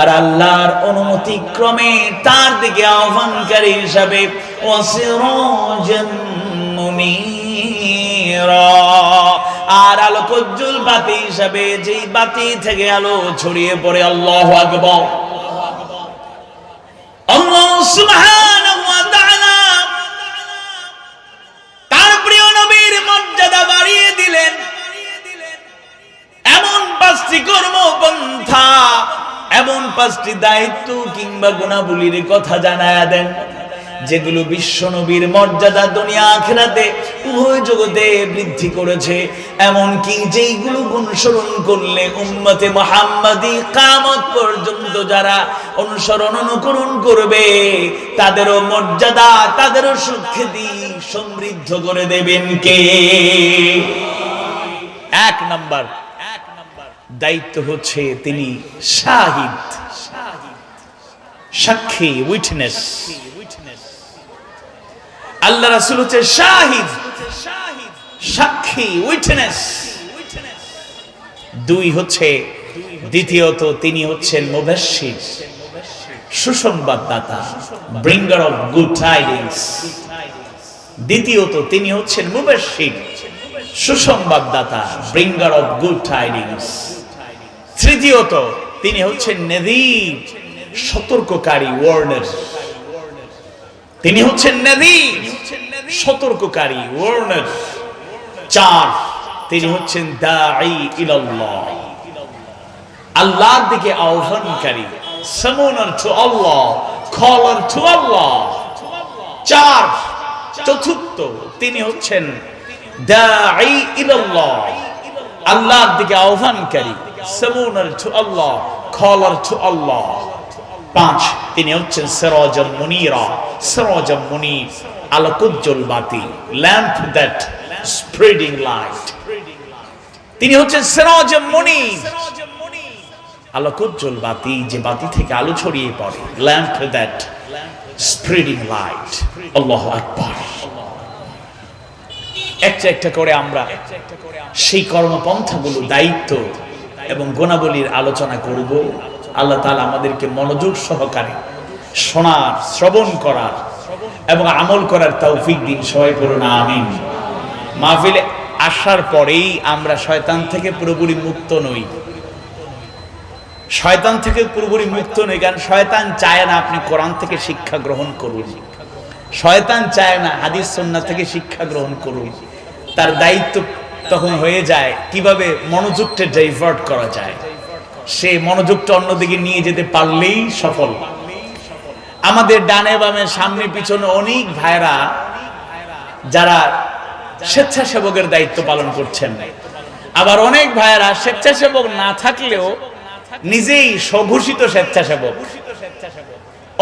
আর আল্লাহর অনুমতি ক্রমে তার দিকে আহ্বানকারী হিসাবে, ওয়া সিরাজাম মুনীরা, আর আলোকোজ্জ্বল বাতি হিসাবে, যেই বাতি থেকে আলো ছড়িয়ে পড়ে। আল্লাহু আকবার। আল্লাহ সুবহানাহু ওয়া তাআলা তার প্রিয় নবীর মর্যাদা বাড়িয়ে দিলেন। এমন 5টি কর্মপন্থা, এমন 5টি দায়িত্ব কিংবা গুণাবলীর কথা জানায়া দেন, যেগুলো বিশ্ব নবীর মর্যাদা দুনিয়া আখিরাতে উভয় জগতে বৃদ্ধি করেছে। এমন কি যেইগুলো অনুসরণ করলে উম্মতে মুহাম্মাদি কিয়ামত পর্যন্ত যারা অনুসরণ অনুকরণ করবে তাদেরও মর্যাদা, তাদেরও সুখ্যাতি সমৃদ্ধ করে দেবেন কে? এক নাম্বার দায়িত্ব হচ্ছে তিনি শাহিদ, সাক্ষী, উইটনেস। আল্লাহ রাসূল হচ্ছে শাহিদ, সাক্ষী, উইটনেস। দুই হচ্ছে, দ্বিতীয়ত তিনি হচ্ছেন মুবাশশির, সুসংবাদদাতা, ব্রিঙ্গার অফ গুড টাইডিংস। দ্বিতীয়ত তিনি হচ্ছেন মুবাশশির, সুসংবাদদাতা, ব্রিঙ্গার অফ গুড টাইডিংস। তৃতীয়ত তিনি হচ্ছেন নযীর, সতর্ককারী, ওয়ার্নার। তিনি হচ্ছেন নযীর, সতর্ককারী, ওয়ার্নার। চার, তিনি হচ্ছেন দাঈ ইলাল্লাহ, আল্লাহর দিকে আহ্বানকারী, সামুনার টু আল্লাহ, কলার টু আল্লাহ। চার, চতুর্থ তিনি হচ্ছেন দাঈ ইলাল্লাহ, আল্লাহর দিকে আহ্বানকারী, সামুনার টু আল্লাহ, কলার টু আল্লাহ। পাঁচ, তিনি হচ্ছেন সিরাজাম মুনীরা, সিরাজাম মুনীর, আলোকোজ্জ্বল বাতি, ল্যাম্প দ্যাট স্প্রেডিং লাইট। তিনি হচ্ছেন সিরাজাম মুনীর, আলোকোজ্জ্বল বাতি, যে বাতি থেকে আলো ছড়িয়ে পড়ে, ল্যাম্প দ্যাট স্প্রেডিং লাইট। আল্লাহু আকবার। একটা একটা করে আমরা সেই কর্মপন্থাগুলো, দায়িত্ব এবং গুণাবলীর আলোচনা করব। আল্লাহ তাআলা আমাদেরকে মনোযোগ সহকারে শোনার, শ্রবণ করার এবং আমল করার তৌফিক দিন। সবাই পড়ুন আমিন। মাহফিলে আসার পরেই আমরা শয়তান থেকে পুরোপুরি মুক্ত নই। শয়তান থেকে পুরোপুরি মুক্ত নই, কারণ শয়তান চায় না আপনি কোরআন থেকে শিক্ষা গ্রহণ করুন। শয়তান চায় না হাদিস সুন্নাহ থেকে শিক্ষা গ্রহণ করুন। তার দায়িত্ব তখন হয়ে যায় কিভাবে মনোযোগটা ডাইভার্ট করা যায়। সে মনোযোগটা অন্যদিকে নিয়ে যেতে পারলেই সফল। আমাদের ডানে বামে সামনে পিছনে অনেক ভাইরা যারা স্বেচ্ছাসেবকের দায়িত্ব পালন করছেন, আবার অনেক ভাইরা স্বেচ্ছাসেবক না থাকলেও নিজেই স্বঘোষিত স্বেচ্ছাসেবক,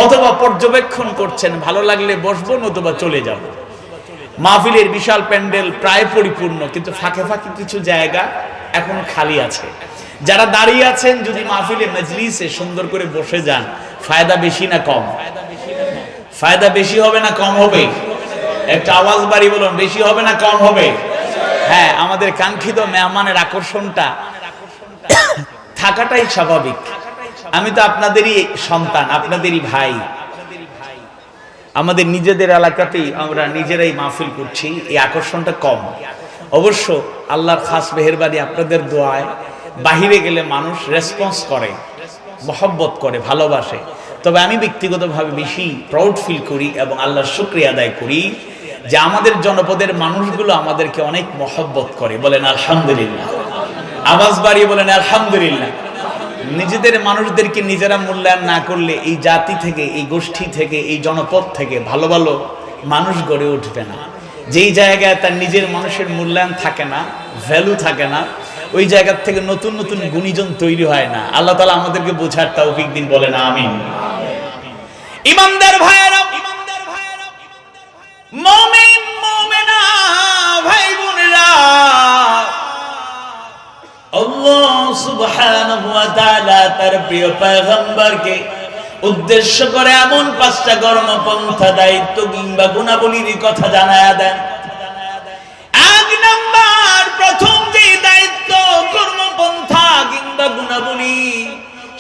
অথবা পর্যবেক্ষণ করছেন, ভালো লাগলে বসবো নতুবা চলে যাব। মাহফিলের বিশাল প্যান্ডেল প্রায় পরিপূর্ণ, কিন্তু ফাঁকে ফাঁকে কিছু জায়গা এখন খালি আছে। যারা দাঁড়িয়ে আছেন, যদি মাহফিলে মজলিসে সুন্দর করে বসে যান, ফায়দা বেশি না কম? ফায়দা বেশি হবে না কম হবে? একটা আওয়াজ বাড়ি বলুন, বেশি হবে না কম হবে? হ্যাঁ, আমাদের কাঙ্ক্ষিত মেহমানের আকর্ষণটা থাকাটাই স্বাভাবিক। আমি তো আপনাদেরই সন্তান, আপনাদেরই ভাই। আমাদের নিজেদের এলাকাতেই আমরা নিজেরাই মাহফিল করছি, এই আকর্ষণটা কম। অবশ্য আল্লাহর খাস মেহেরবানি, আপনাদের দোয়ায় বাহিরে গেলে মানুষ রেসপন্স করে, মহব্বত করে, ভালোবাসে। তবে আমি ব্যক্তিগতভাবে বেশি প্রাউড ফিল করি এবং আল্লাহর শুকরিয়া আদায় করি যে আমাদের জনপদের মানুষগুলো আমাদেরকে অনেক মহব্বত করে। বলেন আলহামদুলিল্লাহ। আওয়াজ বাড়িয়ে বলেন আলহামদুলিল্লাহ। নিজেদের মানুষদেরকে নিজেরা মূল্যায়ন না করলে এই জাতি থেকে, এই গোষ্ঠী থেকে, এই জনপদ থেকে ভালো ভালো মানুষ গড়ে উঠবে না। যেই জায়গায় তার নিজের মানুষের মূল্যায়ন থাকে না, ভ্যালু থাকে না, ওই জায়গা থেকে নতুন নতুন গুণীজন তৈরি হয় না। আল্লাহ তাআলা আমাদেরকে বোঝার তৌফিক দিন। বলেন আমিন। ইমানদার ভাইরা, মুমিন মুমিনা ভাই বোনেরা, আল্লাহ সুবহানাহু ওয়া তাআলা তার প্রিয় পয়গম্বরকে উদ্দেশ্য করে এমন 5টা কর্মপন্থা, দায়িত্ব কিংবা গুণাবলীর কথা জানায়া দেন। এক নাম্বার, প্রথম যে দায়িত্ব, কর্মপন্থা কিংবা গুণাবলী,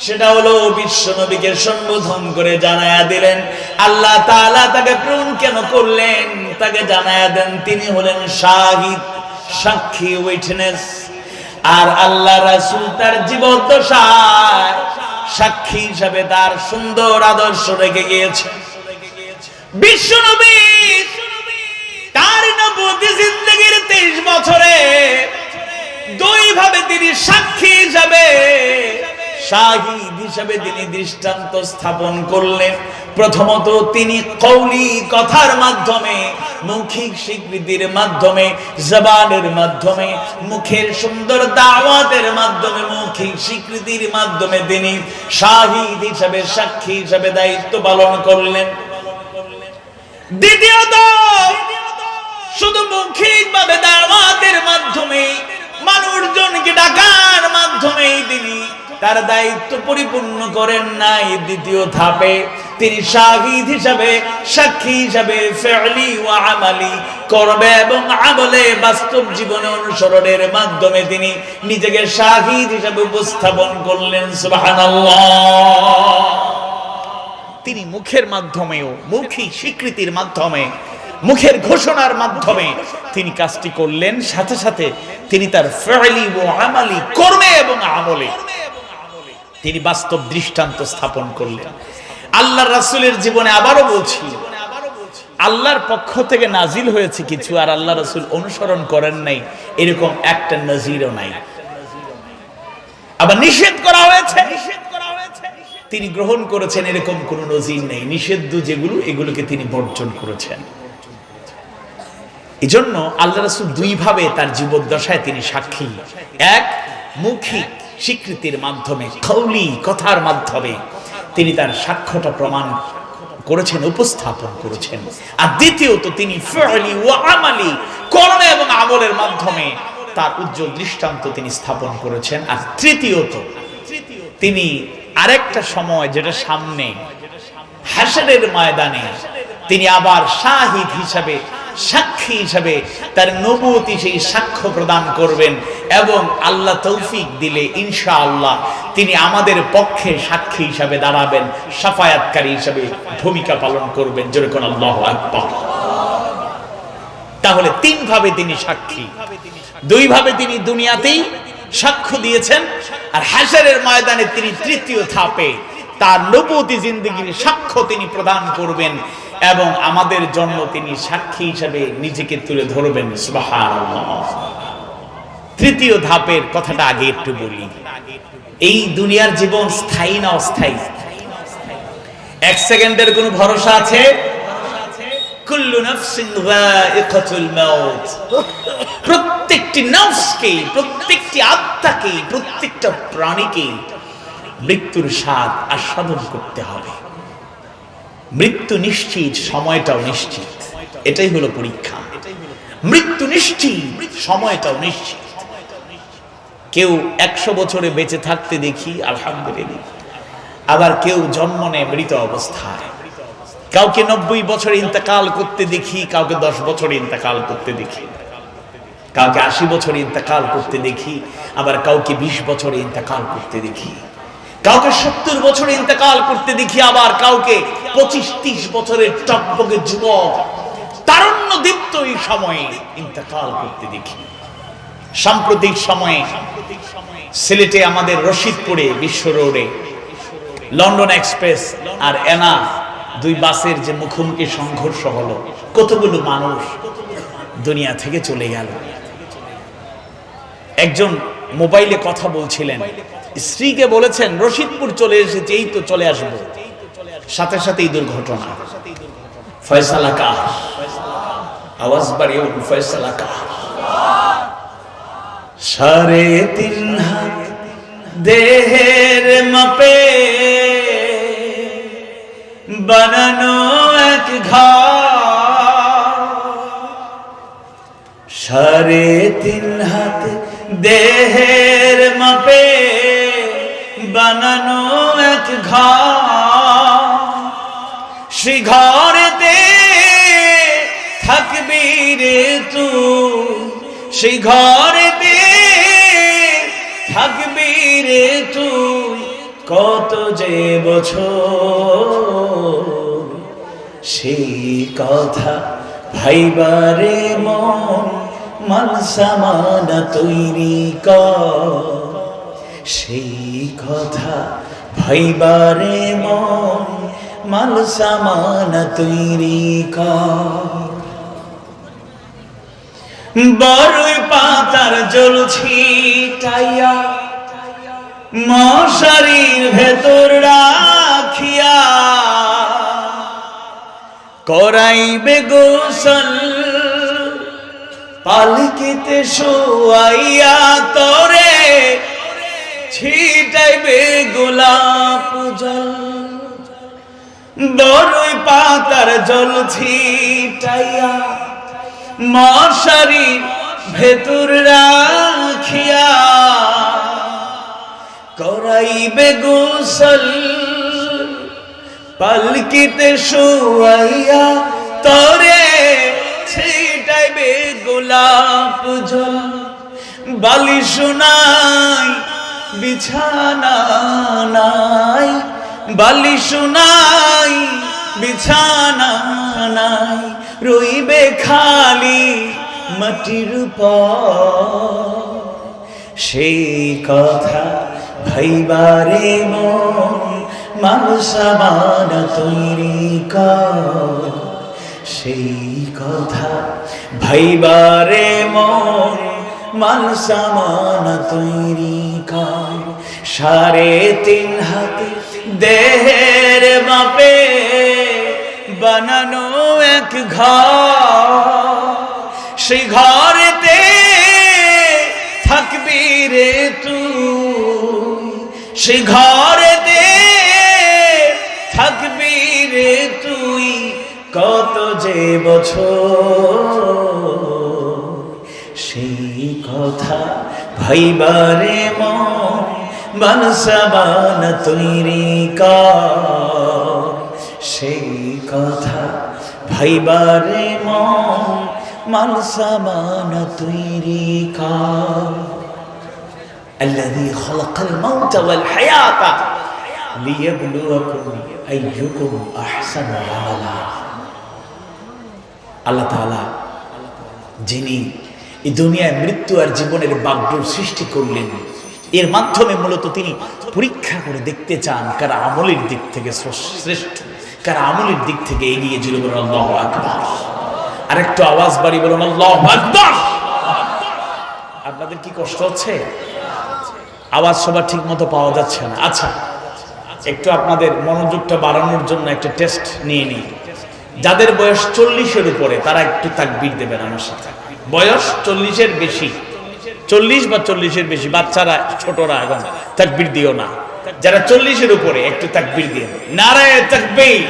সেটা হলো বিশ্ব নবীকে সম্বোধন করে জানায়া দিলেন আল্লাহ তাআলা তাকে প্রেরণ কেন করলেন। তাকে জানায়া দেন তিনি হলেন শাহিদ, সাক্ষী, উইটনেস। আর আল্লাহ রাসূল তার জীবদ্দশায় সাক্ষী হিসাবে তার সুন্দর আদর্শ রেখে গিয়েছে। বিশ্ব নবী তার নবুয়তি জিন্দেগীর 23 বছরে দুই ভাবে তিনি সাক্ষী হিসাবে, শাহিদ হিসাবে তিনি দৃষ্টান্ত স্থাপন করলেন। প্রথমত তিনি কওলি কথার মাধ্যমে, মৌখিক স্বীকৃতির মাধ্যমে, জবানের মাধ্যমে, মুখের সুন্দর দাওয়াতের মাধ্যমে, মৌখিক স্বীকৃতির মাধ্যমে তিনি শাহিদ হিসাবে, সাক্ষী হিসাবে দায়িত্ব পালন করলেন। দ্বিতীয়ত, শুধু মৌখিকভাবে দাওয়াতের মাধ্যমে, মানুষজনকে ডাকার মাধ্যমে তিনি তার দায়িত্ব পরিপূর্ণ করেন নাই। দ্বিতীয় ধাপে তিনি শাহিদ হিসাবে, সাক্ষী হিসাবে, ফি'লি ওয়া আমালি, কর্মে এবং আমলে, বাস্তব জীবনে অনুসরণের মাধ্যমে তিনি নিজেকে শাহিদ হিসাবে উপস্থাপন করলেন। সুবহানাল্লাহ। তিনি মুখের মাধ্যমেও, মৌখিক স্বীকৃতির মাধ্যমে মুখের ঘোষণার মাধ্যমে তিনি কাজটি করলেন, সাথে সাথে তিনি তার ফেলি ও আমালি কর্মে এবং আমলে তিনি বাস্তব দৃষ্টান্ত স্থাপন করলেন। আল্লাহর রাসূলের জীবনে আবারও বলছি, আল্লাহর পক্ষ থেকে নাজিল হয়েছে কিছু, আর আল্লাহ রাসূল অনুসরণ করেন নাই এরকম একটা নজিরও নাই। আবার নিষেধ করা হয়েছে, তিনি গ্রহণ করেছেন এরকম কোন নজির নেই। নিষিদ্ধ যেগুলো এগুলোকে তিনি বর্জন করেছেন। এজন্য আল্লাহ রাসূল দুই ভাবে তার জীবদ্দশায় তিনি সাক্ষী। এক, মৌখিক স্বীকৃতির মাধ্যমে, কওলি কথার মাধ্যমে তিনি তার সাক্ষ্যটা প্রমাণ করেছেন, উপস্থাপন করেছেন। আর দ্বিতীয়ত তিনি ফি'লি ওয়া আমালি কর্মে এবং আমলের মাধ্যমে তার উজ্জ্বল দৃষ্টান্ত তিনি স্থাপন করেছেন। আর তৃতীয়ত তিনি আরেকটা সময় যেটা সামনে হাশরের ময়দানে তিনি আবার শাহিদ হিসাবে, সাক্ষী হিসাবে তার নবুয়তি সেই সাক্ষ্য প্রদান করবেন এবং আল্লাহ তৌফিক দিলে ইনশাআল্লাহ তিনি আমাদের পক্ষে সাক্ষী হিসাবে দাঁড়াবেন, শাফায়াতকারী হিসাবে ভূমিকা পালন করবেন। যেরকম আল্লাহু আকবার। তাহলে তিন ভাবে তিনি সাক্ষী, দুই ভাবে তিনি দুনিয়াতেই সাক্ষ্য দিয়েছেন, আর হাশরের ময়দানে তিনি তৃতীয় ধাপে তার নবুয়তি জিন্দেগীর সাক্ষ্য তিনি প্রদান করবেন এবং আমাদের জন্য তিনি সাক্ষী হিসেবে নিজেকে তুলে ধরবেন। সুবহানাল্লাহ। তৃতীয় ধাপের কথাটা আগে একটু বলি। এই দুনিয়ার জীবন স্থায়ী না অস্থায়ী? এক সেকেন্ডের কোনো ভরসা আছে? কুল্লু নাফসিন যায়িকাতুল মাউত। প্রত্যেকটি নফসকে, প্রত্যেকটি আত্মাকে, প্রত্যেকটা প্রাণীকে মৃত্যুর স্বাদ আস্বাদন করতে হবে। মৃত্যু নিশ্চিত, সময়টাও নিশ্চিত। এটাই হলো পরীক্ষা। মৃত্যু নিশ্চিত, সময়টাও নিশ্চিত। কেউ 100 বছরে বেঁচে থাকতে দেখি, আলহামদুলিল্লাহ। আবার কেউ জন্ম নেয় মৃত অবস্থায়। কাউকে 90 বছরে ইন্তেকাল করতে দেখি, কাউকে 10 বছরে ইন্তেকাল করতে দেখি, কাউকে 80 বছরে ইন্তেকাল করতে দেখি, আবার কাউকে 20 বছরে ইন্তেকাল করতে দেখি, কাউকে 70 বছরে ইন্তেকাল করতে দেখি, আবার কাউকে 25-30 বছরের টকবকে যুবক তারুণ্য দীপ্ত এই সময়ে ইন্তেকাল করতে দেখি। সাম্প্রতিক সময়ে সিলেটে আমাদের রশিদপুরে বিশ্ব রোডে লন্ডন এক্সপ্রেস আর এনা দুই বাসের যে মুখোমুখি সংঘর্ষ হলো, কতগুলো মানুষ দুনিয়া থেকে চলে গেল। একজন মোবাইলে কথা বলছিলেন, স্ত্রীকে বলেছেন রশিদপুর চলে এসেছে, এই তো চলে আসবো, সাথে সাথেই দুর্ঘটনা। ফয়সালা কা আওয়াজ বাড়িয়ে ফয়সালা কা। 3.5 হাত দেহের মাপে বানানো এক ঘর, 3.5 হাত দেহের মাপে বানানো এক ঘর। সেই ঘরেতে থাকবি রে তুই, সেই ঘরেতে থাকবি রে তুই কত যে বছর। সেই কথা ভাইবারে মন মালসামানা তৈরি কর। সেই কথা ভাইবারে মন মালসামানা তৈরি কর। বড়ই পাতার জ্বলছি টাইয়া মশারির ভেতর রাখিয়া, করাইবে গোসল পালকিতে শোয়াইয়া, তোরে ছিটাইবে গোলাপ জল। বড়ই পাতার জ্বলছি টাইয়া মশারি ভেতর রাখিয়া, করাইবে গোসল পালকিতে শোয়াইয়া, তোরে ছিটাইবে গোলাপ জল। বালিশ নাই বিছানা নাই, বালিশ নাই বিছানা নাই, রইবে খালি মাটির উপর। সেই কথা ভাইবারে মন, মানুষ আমার তৈরি কর। সেই কথা ভাইবারে মন, মানুষ আমার তৈরি কর। 3.5 হাত দেহের মাপে বানানো এক ঘর, সেই ঘরেতে থাকবি রে তুই, সেই ঘরেতে থাকবি রে তুই কত যে বছর। সেই কথা ভাইবারে মন, বানসাবান তৈরি কর। সেই কথা ভাইবারে মন, বানসাবান তৈরি কর। الذي خلق الموت والحياة ليبلوكم أيكم أحسن عملا। আল্লাহ তাআলা যিনি এই দুনিয়ায় মৃত্যু আর জীবনের বাগডোর সৃষ্টি করলেন, এর মাধ্যমে মূলত তিনি পরীক্ষা করে দেখতে চান কারা আমলের দিক থেকে শ্রেষ্ঠ, কারা আমলের দিক থেকে এগিয়ে। জুড়ে বলুন আল্লাহু আকবার। আর একটু আওয়াজ বাড়ি বলুন আল্লাহু আকবার। আপনাদের কি কষ্ট হচ্ছে? আওয়াজ সবার ঠিক মতো পাওয়া যাচ্ছে না। আচ্ছা, একটু আপনাদের মনোযোগটা বাড়ানোর জন্য একটা টেস্ট নিয়ে নিই। যাদের বয়স 40-এর উপরে তারা একটু তাকবীর দেবেন আমার সাথে। বয়স 40-এর বেশি, 40 বা 40-এর বেশি বাচ্চারা, ছোটরা এখন তাকবীর দিও না। যারা 40-এর উপরে একটু তাকবীর দিয়ে নারায়ে তাকবীর।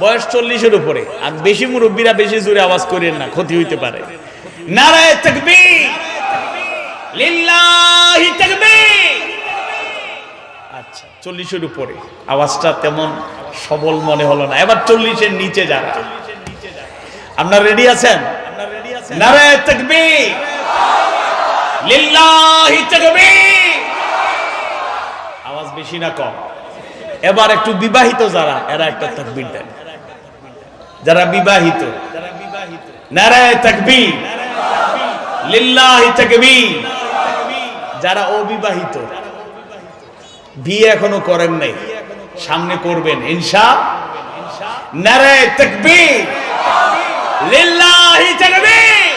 বয়স 40-এর উপরে, আর বেশি মুরব্বীরা বেশি জোরে আওয়াজ করেন না, ক্ষতি হইতে পারে। নারায়ে তাকবীর, লিল্লাহি তাকবীর। আচ্ছা, 40-এর উপরে আওয়াজটা তেমন সবল মনে হলো না। এবার 40-এর নিচে যারা, আপনারা রেডি আছেন? নারায়ে তাকবীর, লিল্লাহি তাকবীর। আওয়াজ বেশি না কম? এবার একটু বিবাহিত যারা, এরা একটা তাকবীর দেন। যারা বিবাহিত, নারায়ে তাকবীর, লিল্লাহি তাকবীর। যারা অবিবাহিত, বিয়ে এখনো করেন নাই, সামনে করবেন ইনশাআল্লাহ, নারায়ে তাকবীর, লিল্লাহি তাকবীর।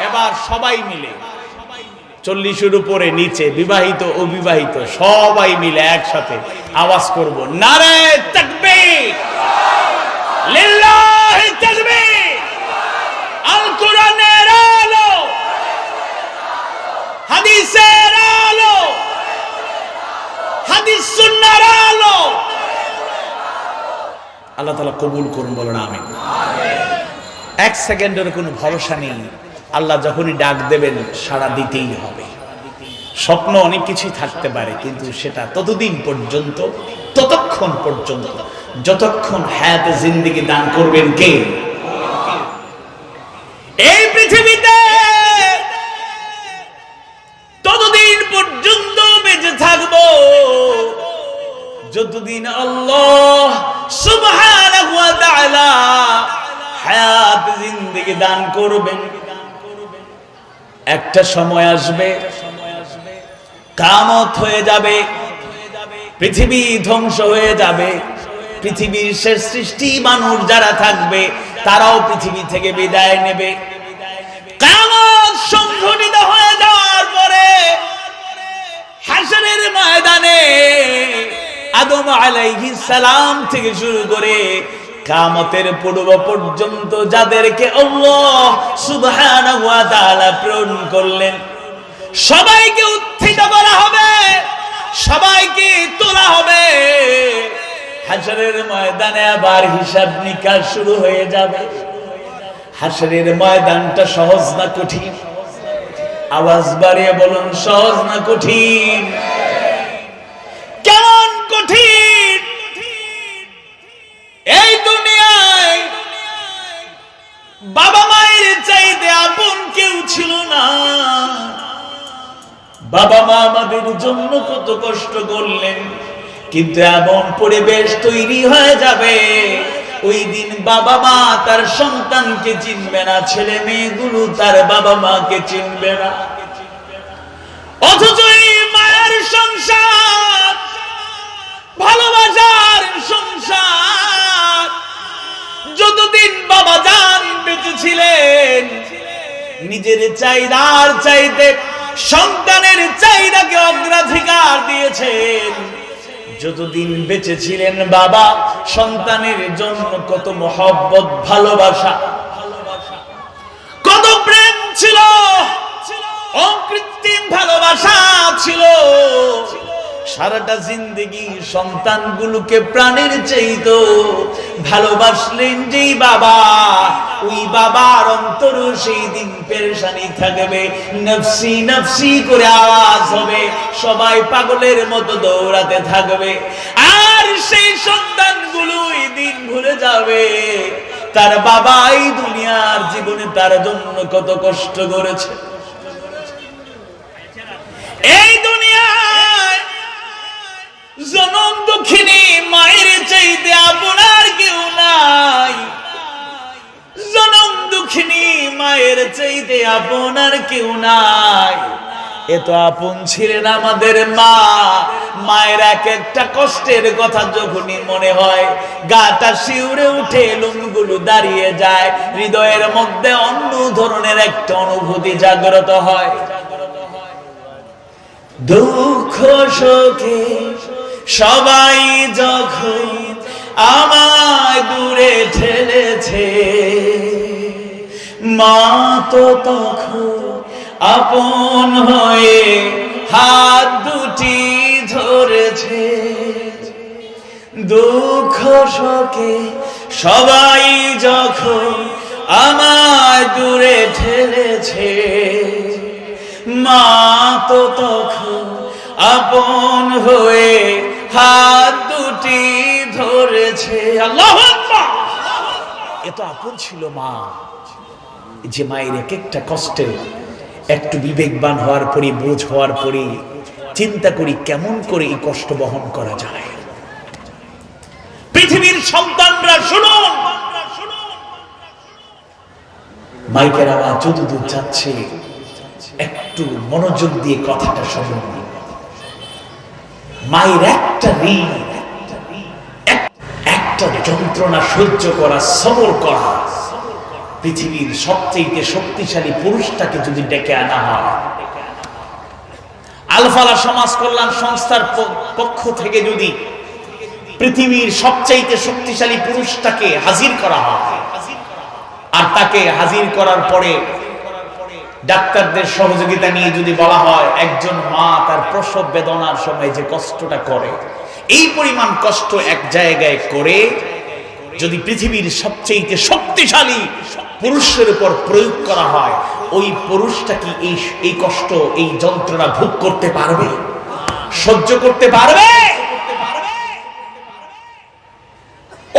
এবার সবাই মিলে 40-এর উপরে নিচে, বিবাহিত অবিবাহিত সবাই মিলে একসাথে আওয়াজ করব, নারায়ে তাকবীর, লিল্লাহি তাকবীর। আল কোরআনের আলো, হাদিসের আলো, হাদিস সুন্নাহর আলো। আল্লাহ তাআলা কবুল করুন, বলেন আমিন। এক সেকেন্ডের কোনো ভরসা নেই, আল্লাহ যখনই ডাক দেবেন সাড়া দিতেই হবে। স্বপ্ন অনেক কিছুই থাকতে পারে, কিন্তু সেটা ততদিন পর্যন্ত, ততক্ষণ পর্যন্ত যতক্ষণ হায়াতে জিন্দেগি দান করবেন কে? এই পৃথিবীতে ততদিন পর্যন্ত বেঁচে থাকবো যতদিন আল্লাহ সুবহানাহু ওয়া তাআলা হায়াত জিন্দেগি দান করবেন। একটা সময় আসবে, কিয়ামত হয়ে যাবে, পৃথিবী ধ্বংস হয়ে যাবে, পৃথিবীর শেষ সৃষ্টি মানুষ যারা থাকবে তারাও পৃথিবী থেকে বিদায় নেবে। কিয়ামত সংঘটিত হয়ে যাওয়ার পরে হাশরের ময়দানে আদম আলাইহিস সালাম থেকে শুরু করে কিয়ামতের পূর্ব পর্যন্ত যাদেরকে আল্লাহ সুবহানাহু ওয়া তাআলা প্রেরণ করলেন, সবাইকে উত্থিত করা হবে, সবাইকে তোলা হবে। হাশরের ময়দানে আবার হিসাব নিকাশ শুরু হয়ে যাবে। হাশরের ময়দানটা সহজ না কঠিন? আওয়াজ বাড়িয়ে বলুন, সহজ না কঠিন? কেমন কঠিন? এই দুনিয়ায় বাবা মায়ের চাইতে আপন কেউ ছিল না। বাবা মা আমাদের জন্য কত কষ্ট করলেন, কিন্তু এমন পরিবেশ তৈরি হয়ে যাবে, ওই দিন বাবা মা তার সন্তানকে চিনবে না, ছেলে মেয়েগুলো তার বাবা মাকে চিনবে না। অথচ এই মায়ের সংসার, ভালোবাসার সংসার, যতদিন বাবা জান বেঁচে ছিলেন নিজের চাহিদার চাইতে সন্তানের চাহিদাকে অগ্রাধিকার দিয়েছেন। যতদিন বেঁচে ছিলেন বাবা সন্তানের জন্য কত মহব্বত, ভালোবাসা, কত প্রেম ছিল, অকৃত্রিম ভালোবাসা ছিল। সারাটা জিন্দেগি সন্তানগুলোকে প্রাণের চাইতো ভালোবাসলেন যেই বাবা, ওই বাবার অন্তর সেই দিন পেরেশানি থাকবে, নফসি নফসি করে আওয়াজ হবে, সবাই পাগলের মতো দৌড়াতে থাকবে। আর সেই সন্তানগুলো ওই দিন ভুলে যাবে তার বাবা এই দুনিয়ার জীবনে তার জন্য কত কষ্ট করেছে। এই দুনিয়ায় জনম দুঃখিনী মায়ের চাইতে আপনার কেউ নাই, জনম দুঃখিনী মায়ের চাইতে আপনার কেউ নাই। এত আপন ছিলেন আমাদের মা। মায়ের এক একটা কষ্টের কথা যখনই মনে হয় গাটা শিউরে উঠে, লোমগুলো দাঁড়িয়ে যায়, হৃদয়ের মধ্যে অন্য ধরনের একটা অনুভূতি জাগ্রত হয়। দুঃখ শোকে সবাই যখন আমায় দূরে ঠেলেছে, মা তো তখন আপন হয়ে হাত দুটি ধরেছে। দুঃখ শোকে সবাই যখন আমায় দূরে ঠেলেছে, মা তো তখন আপন হয়ে হাত দুটি ধরেছে। আল্লাহু আকবার। এত আপন ছিল মা, যে মায়ের এক একটা কষ্টে একটু বিবেকবান হওয়ার পরে, বোঝ হওয়ার পরে চিন্তা করি কেমন করে এই কষ্ট বহন করা যায়। পৃথিবীর সন্তানরা শুনুন, মাইকের আওয়াজ যতদূর যাচ্ছে একটু মনোযোগ দিয়ে কথাটা শুনুন। মায়ের একটা ঋণ, একটা যন্ত্রণা সহ্য করা, সবর করা, পৃথিবীর সবচেয়ে শক্তিশালী পুরুষটাকে যদি ডেকে আনা হয়, আলফালা সমাজ কল্যাণ সংস্থার পক্ষ থেকে যদি পৃথিবীর সবচেয়ে শক্তিশালী পুরুষটাকে হাজির করা হয়, আর তাকে হাজির করার পরে ডাক্তারদের সহযোগিতা নিয়ে যদি বলা হয় একজন মা তার প্রসব বেদনার সময় যে কষ্টটা করে, এই পরিমাণ কষ্ট এক জায়গায় করে যদি পৃথিবীর সবচেয়ে শক্তিশালী পুরুষের উপর প্রয়োগ করা হয়, ওই পুরুষটা কি এই কষ্ট, এই যন্ত্রণা ভোগ করতে পারবে, সহ্য করতে পারবে?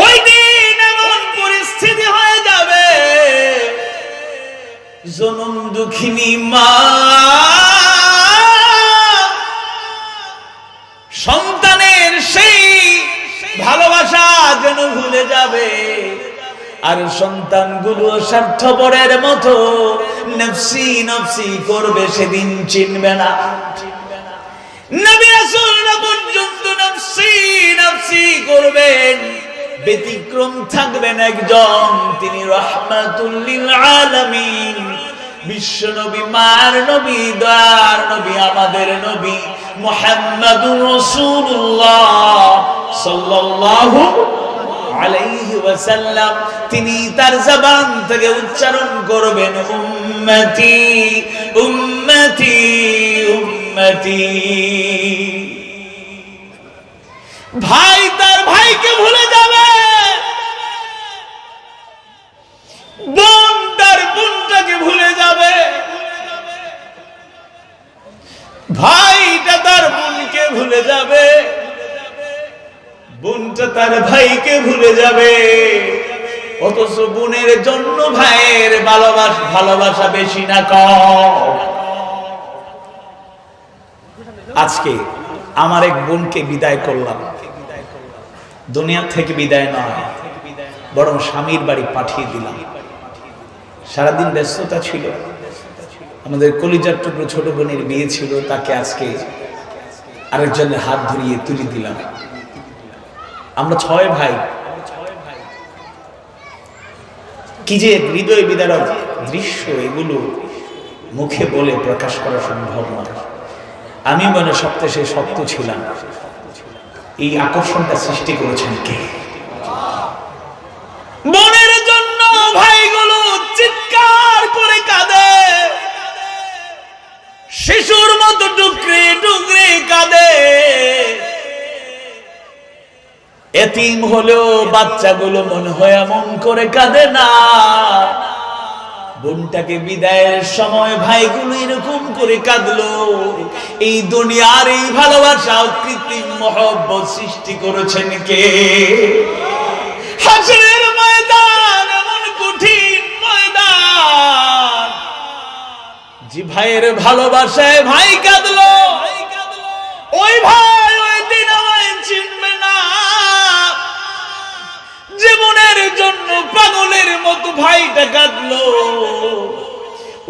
ওই দিন এমন পরিস্থিতি হয়ে যাবে, জনম দুঃখিনী মা সন্তানের সেই ভালোবাসা যেন ভুলে যাবে, আর সন্তানগুলো স্বার্থপরের মতো নফসি নফসি করবে, সেদিন চিনবে না। নবী রাসূলরা পর্যন্ত নফসি নফসি করবেন, ব্যতিক্রম থাকবেন একজন, তিনি রাহমাতুল লিল আলামিন, বিশ্ব নবী, মার নবী, দয়ার নবী, আমাদের নবী মুহাম্মাদুর রাসূলুল্লাহ সাল্লাল্লাহু আলাইহি ওয়াসাল্লাম। তিনি তার জবান থেকে উচ্চারণ করবেন উম্মতি উম্মতি উম্মতি। ভাই তার ভাইকে ভুলে যাবে, বোন তার বোনটাকে ভুলে যাবে, ভাইটা তার বোনকে ভুলে যাবে, বোনটা তার ভাইকে ভুলে যাবে। অথচ বোনের জন্য ভাইয়ের ভালোবাসা বেশি না কম। আজকে আমার এক বোনকে বিদায় করলাম, দুনিয়া থেকে বিদায় নয়, বরং স্বামীর বাড়ি পাঠিয়ে দিলাম। সারাদিন ব্যস্ততা ছিল, আমাদের কলিজার টুকরো ছোট বোনের বিয়ে ছিল, তাকে আজকে আরেকজনের হাত ধরিয়ে তুলে দিলাম। আমরা 6 ভাই, কি যে হৃদয় বিদারক দৃশ্য, এগুলো মুখে বলে প্রকাশ করা সম্ভব নয়। আমি মনে সপ্তাহে সত্য ছিলাম। এই আকর্ষণটা সৃষ্টি করেছেন কে? বোনের জন্য ভাইগুলো চিৎকার করে কাঁদে, শিশুর মতো টুকরে টুকরে কাঁদে। এতিম হলেও বাচ্চাগুলো মনে হয় এমন করে কাঁদে না। বোনটাকে বিদায়ের সময় ভাইগুলো এরকম করে কাঁদলো। এই দুনিয়ার এই ভালোবাসা কৃত্রিম মহব্বত সৃষ্টি করেছেন কে? হাসরের ময়দান এমন কঠিন ময়দান, যে ভাইয়ের ভালোবাসায় ভাই কাঁদলো, ওই ভাই ওই দিন আমায় চিনবে না। জীবনের জন্য পাগলের মতো ভাইটা কাঁদলো,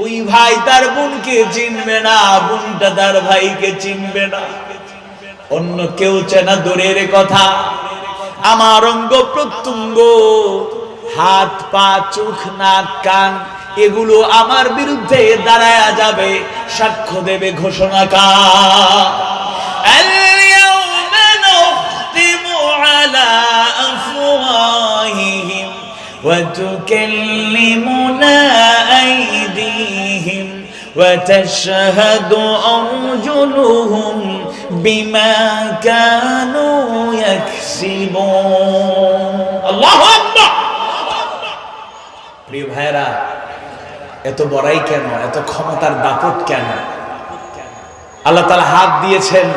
ওই ভাই তার বোনকে চিনবে না, বোনটা তার ভাইকে চিনবে না। অন্য কেউ চেনা দূরের কথা, আমার অঙ্গ প্রত্যঙ্গ, হাত পা চোখ নাক কান, এগুলো আমার বিরুদ্ধে দাঁড়ায়া যাবে, সাক্ষ্য দেবে ঘোষণাকার। وتكلمنا أيديهم وتشهد أرجلهم بما كانوا يكسبون الله أكبر প্রিয় ভাইরা, এত বড়াই কেন? এত ক্ষমতার দাপট কেন? আল্লাহ তাআলা হাত দিয়েছেন,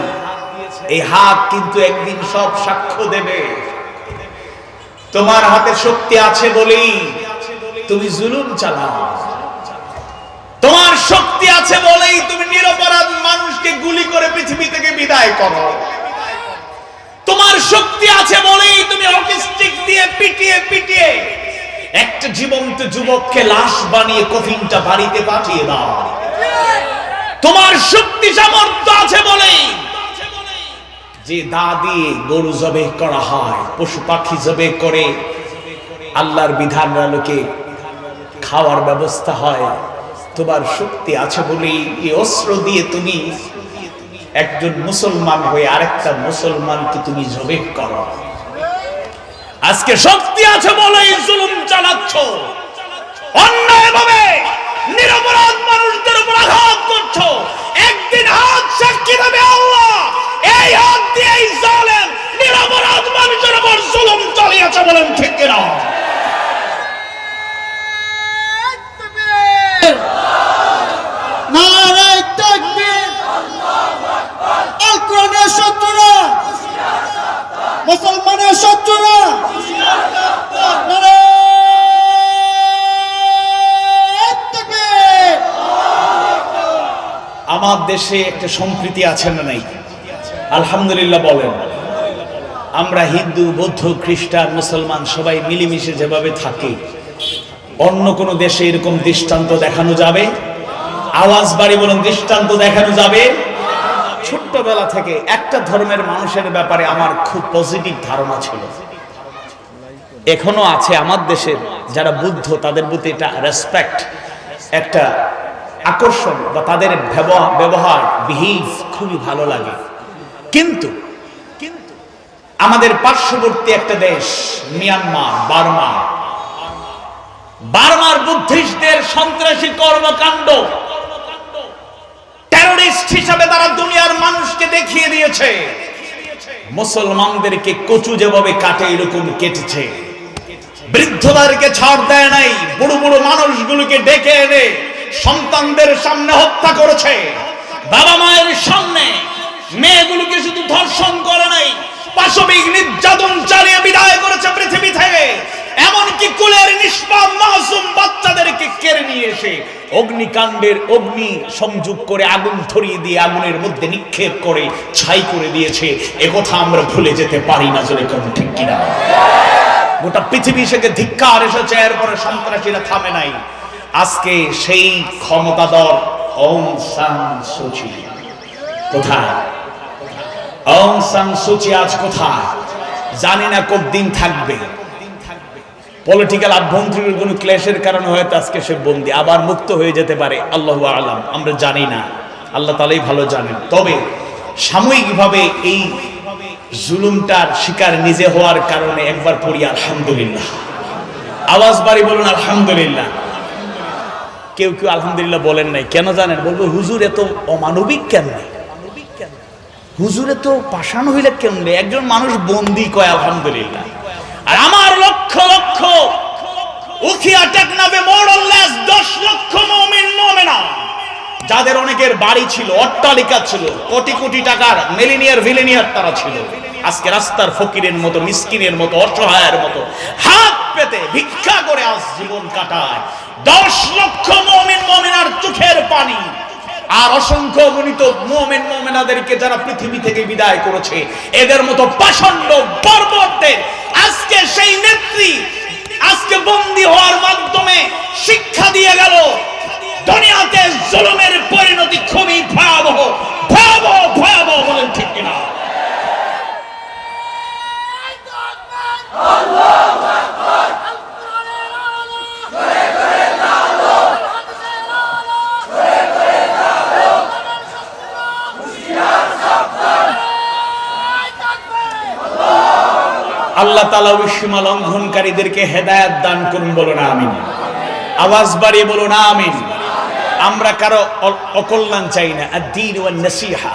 এই হাত কিন্তু একদিন সব সাক্ষ্য দেবে। তোমার হাতে শক্তি আছে বলেই তুমি জুলুম চালাও, তোমার শক্তি আছে বলেই তুমি নিরপরাধ মানুষকে গুলি করে পৃথিবী থেকে বিদায় করো, তোমার শক্তি আছে বলেই তুমি অটিস্টিক দিয়ে পিটিয়ে পিটিয়ে একটা জীবন্ত যুবককে লাশ বানিয়ে কফিনটা বাড়িতে পাঠিয়ে দাও। তোমার শক্তি সামর্থ্য আছে বলেই যে দা দিয়ে গরু জবেহ করা হয়, পশু পাখি জবেহ করে আল্লাহর বিধানের আলোকে খাওয়ার ব্যবস্থা হয়। তোমার শক্তি আছে বলেই এই অস্ত্র দিয়ে তুমি একজন মুসলমান হয়ে আরেকটা মুসলমানকে তুমি জবেহ করো। আজকে শক্তি আছে বলেই জুলুম চালাচ্ছ, অন্যায়ভাবে নিরপরাধ মানুষদের উপর আঘাত করছো। একদিন হাত সাক্ষী দেবে আল্লাহ, এই হাত দিয়ে এই জালেম নিরপরাধ মানুষের উপর জুলুম চালিয়েছে। বলেন ঠিক কিনা? নারে তাকবীর! আল কোরআনের শত্রুরা, মুসলমানের শত্রুরা, নারে তাকবীর! আমার দেশে একটা সম্প্রীতি আছে না নাই? আলহামদুলিল্লাহ বলেন। আমরা হিন্দু, বৌদ্ধ, খ্রিস্টান, মুসলমান সবাই মিলেমিশে যেভাবে থাকি, অন্য কোন দেশে এরকম দৃষ্টান্ত দেখানো যাবে? আওয়াজ বাড়ি বলেন, দৃষ্টান্ত দেখানো যাবে? ছোট্টবেলা থেকে একটা ধর্মের মানুষের ব্যাপারে আমার খুব পজিটিভ ধারণা ছিল, এখনো আছে। আমার দেশের যারা বুদ্ধ, তাদের প্রতি এটা রেসপেক্ট, একটা আকর্ষণ বা তাদের ব্যবহার, বিহেভ খুবই ভালো লাগে। কিন্তু আমাদের পার্শ্ববর্তী একটা দেশ মিয়ানমার, বার্মার বুদ্ধিস্টদের সন্ত্রাসী কর্মকাণ্ড, টেররিস্ট হিসাবে তারা দুনিয়ার মানুষকে দেখিয়ে দিয়েছে। মুসলমানদেরকে কচু যেভাবে কাটে এরকম কেটেছে। বৃদ্ধদেরকে ছাড় দেয় নাই, বুড়ো বুড়ো মানুষগুলোকে ডেকে এনে সন্তানদের সামনে হত্যা করেছে। বাবা মায়ের সামনে মেয়েগুলোকে শুধু ধর্ষণ করে নাই, পাশবিক নির্যাতন চালিয়ে বিদায় করেছে পৃথিবী থেকে। এমনকি কুলের নিষ্পাপ মাসুম বাচ্চাদেরকে কেড়ে নিয়ে এসে অগ্নিকাণ্ডের অগ্নি সংযোগ করে আগুন ধরিয়ে দিয়ে আগুনের মধ্যে নিক্ষেপ করে ছাই করে দিয়েছে। একথা আমরা ভুলে যেতে পারি না, জোরে কোন ঠিক কিনা? গোটা পৃথিবী থেকে ধিক্কার এসেছে, এরপরে সন্ত্রাসীরা থামে নাই। আজকে সেই ক্ষমতাধর অং সান সু চি কোথায়? অং সান সু চি আজ কোথায়? জানি না কতদিন থাকবে। পলিটিক্যাল আভ্যন্তরীণ কোন ক্লেশের কারণে হয়তো আজকে সে বন্দী, আবার মুক্ত হয়ে যেতে পারে, আল্লাহু আলাম, আমরা জানি না, আল্লাহ তাআলাই ভালো জানেন। তবে সাময়িকভাবে এই জুলুমটার শিকার নিজে হওয়ার কারণে একবার পড়ি আলহামদুলিল্লাহ। আওয়াজ বাড়ি বলুন আলহামদুলিল্লাহ। কেউ কেউ আলহামদুলিল্লাহ বলেন নাই, কেন জানেন? বলবো হুজুর এত অমানবিক কেন, হুজুর এত পাষাণ হইলে কেমনে? একজন মানুষ বন্দী কয় আলহামদুলিল্লাহ। আর আমার লক্ষ লক্ষ উখিয়া টেকনাফে মোরলেস 10 লক্ষ মুমিন মুমিনা, যাদের অনেকের বাড়ি ছিল, অট্টালিকা ছিল, কোটি কোটি টাকার মিলিনিয়ার ভিলিনিয়ার তারা ছিল, আজকে রাস্তার ফকিরের মতো, মিসকিনের মতো, অসহায়ের মতো হাত পেতে ভিক্ষা করে আজ জীবন কাটায়। 10 লক্ষ মুমিন মুমিনার চোখের পানি আর অসংখ্য গণিত মুমিন মুমিনাদেরকে যারা পৃথিবী থেকে বিদায় করেছে, এদের মতো পাষণ্ড বর্বরদের আজকে সেই নেত্রী আজকে বন্দী হওয়ার মাধ্যমে শিক্ষা দিয়ে গেল দুনিয়াতে জুলুমের পরিণতি খুবই ভয়াবহ, ভয়াবহ, ভয়াবহ। বলেন ঠিক কিনা? আল্লাহ তাআলা ওই সীমা লঙ্ঘনকারীদেরকে হেদায়েত দান করুন, বলুন আমিন। আওয়াজ বাড়িয়ে বলুন আমিন। আমরা কারো অকল্যাণ চাই না, আদ-দীন ওয়ান নাসিহা,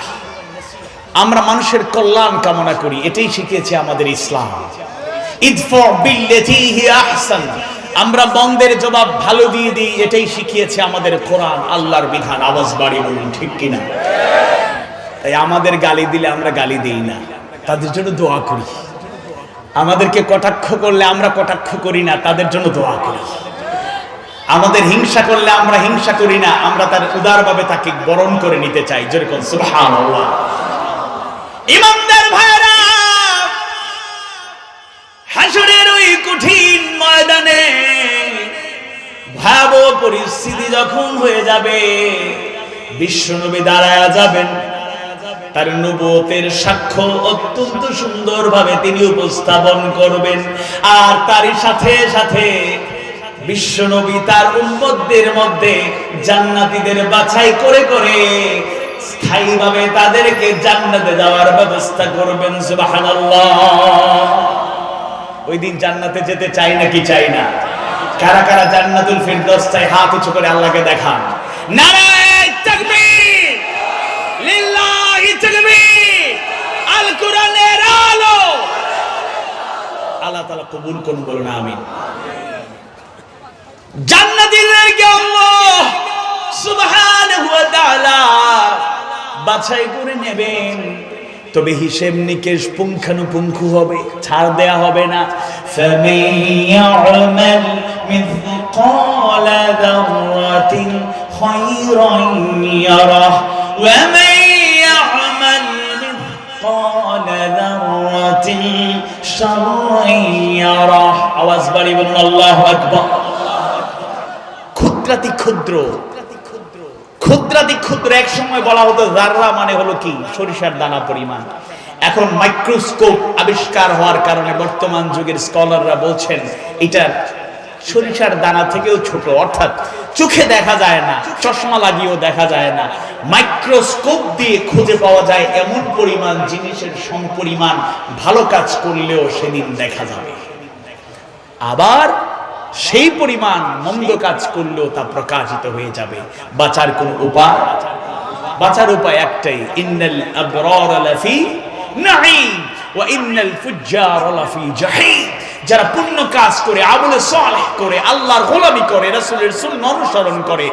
আমরা মানুষের কল্যাণ কামনা করি, এটাই শিখিয়েছে আমাদের ইসলাম। ইদফা বিল্লাতী হিয়া আহসান, আমরা বন্দের জবাব ভালো দিয়ে দিই, এটাই শিখিয়েছে আমাদের কোরআন, আল্লাহর বিধান। আওয়াজ বাড়িয়ে বলুন ঠিক কিনা? তাই আমাদের গালি দিলে আমরা গালি দেই না, তাদের জন্য দোয়া করি। আমাদেরকে কটাক্ষ করলে আমরা কটাক্ষ করি না, তাদের জন্য দোয়া করি। আমাদের হিংসা করলে আমরা হিংসা করি না, আমরা তার উদারভাবে তাকে বরণ করে নিতে চাই। যেরকম সুবহানাল্লাহ। ইমানদার ভাইরা, হাসরের ওই কঠিন ময়দানে ভয়াবহ পরিস্থিতি যখন হয়ে যাবে, বিশ্বনবী দাঁড়ায়া যাবেন, তার নবুয়তের সাক্ষ্য অত্যন্ত সুন্দরভাবে তিনি উপস্থাপন করবেন। আর তারই সাথে সাথে বিশ্বনবী তার উম্মতদের মধ্যে জান্নাতীদের বাছাই করে করে স্থায়ীভাবে তাদেরকে জান্নাতে যাওয়ার ব্যবস্থা করবেন। সুবহানাল্লাহ। ওই দিন জান্নাতে যেতে চাই নাকি চাই না? কারা কারা জান্নাতুল ফিরদৌস চাই? হাত উঁচু করে আল্লাহকে দেখান। নারায়ে তাকবীর, লিল্লাহি তাকবীর, আল কোরআনের আলো। আল্লাহ তাআলা কবুল করুন, বলুন আমিন। জান্নাতীদেরকে আল্লাহ সুবহানাহু ওয়া তাআলা বাছাই করে নেবেন, তবে হিসেব নিকেশ পুঙ্খানুপুঙ্খ হবে, ছাড় দেয়া হবে না। ফামিয়া'মাল মিসকালা যাররাতিন খায়রান ইয়ারাহ ওয়া মাইয়া'মাল মিসকালা যাররাতিন শাররান ইয়ারাহ। আওয়াজ বাড়িয়ে বলুন আল্লাহু আকবার। ক্ষুদ্রাতি ক্ষুদ্র, ক্ষুদ্রাতি ক্ষুদ্র, এক সময় বলা হতো জাররা মানে হলো কি? সরিষার দানা পরিমাণ। এখন মাইক্রোস্কোপ আবিষ্কার হওয়ার কারণে বর্তমান যুগের স্কলাররা বলছেন এটা সরিষার দানা থেকেও ছোট, অর্থাৎ চোখে দেখা যায় না, চশমা লাগিয়েও দেখা যায় না, মাইক্রোস্কোপ দিয়ে খুঁজে পাওয়া যায় এমন পরিমাণ জিনিসের সমপরিমাণ ভালো কাজ করলেও সেদিন দেখা যাবে। আবার সেই পরিমাণ মন্দ কাজ করলেও তা প্রকাশিত হয়ে যাবে। বাঁচার কোন উপায়? বাঁচার উপায় একটাই, ইন্নাল আবরার লাফি নাঈম ওয়া ইন্নাল ফুজ্জার লাফি জাহিম। যারা পুণ্য কাজ করে, আমলে সালেহ করে, আল্লাহর গোলামি করে, রাসূলের সুন্নাহ অনুসরণ করে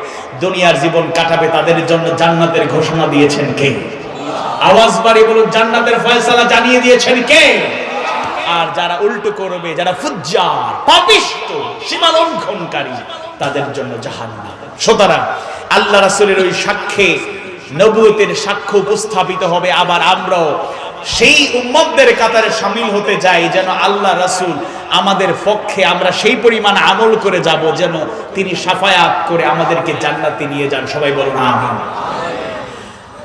দুনিয়ার জীবন কাটাবে, তাদের জন্য জান্নাতের ঘোষণা দিয়েছেন কে? আওয়াজ বাড়িয়ে বলুন, জান্নাতের ফয়সালা জানিয়ে দিয়েছেন কে? আর যারা উল্টো করবে, যারা ফুজ্জার, পাপিষ্ট, সীমা লঙ্ঘনকারী, তাদের জন্য জাহান্নাম। সুতরাং আল্লাহ রাসূলের ওই সাক্ষ্যে নবুয়তের সাক্ষ্য উপস্থাপিত হবে। আবার আমরাও সেই উম্মতদের কাতারে শামিল হতে যাই, যেন আল্লাহ রাসূল আমাদের পক্ষে আমরা সেই পরিমাণ আমল করে যাব যেন তিনি শাফায়াত করে আমাদেরকে জান্নাতে নিয়ে যান। সবাই বলুন আমিন।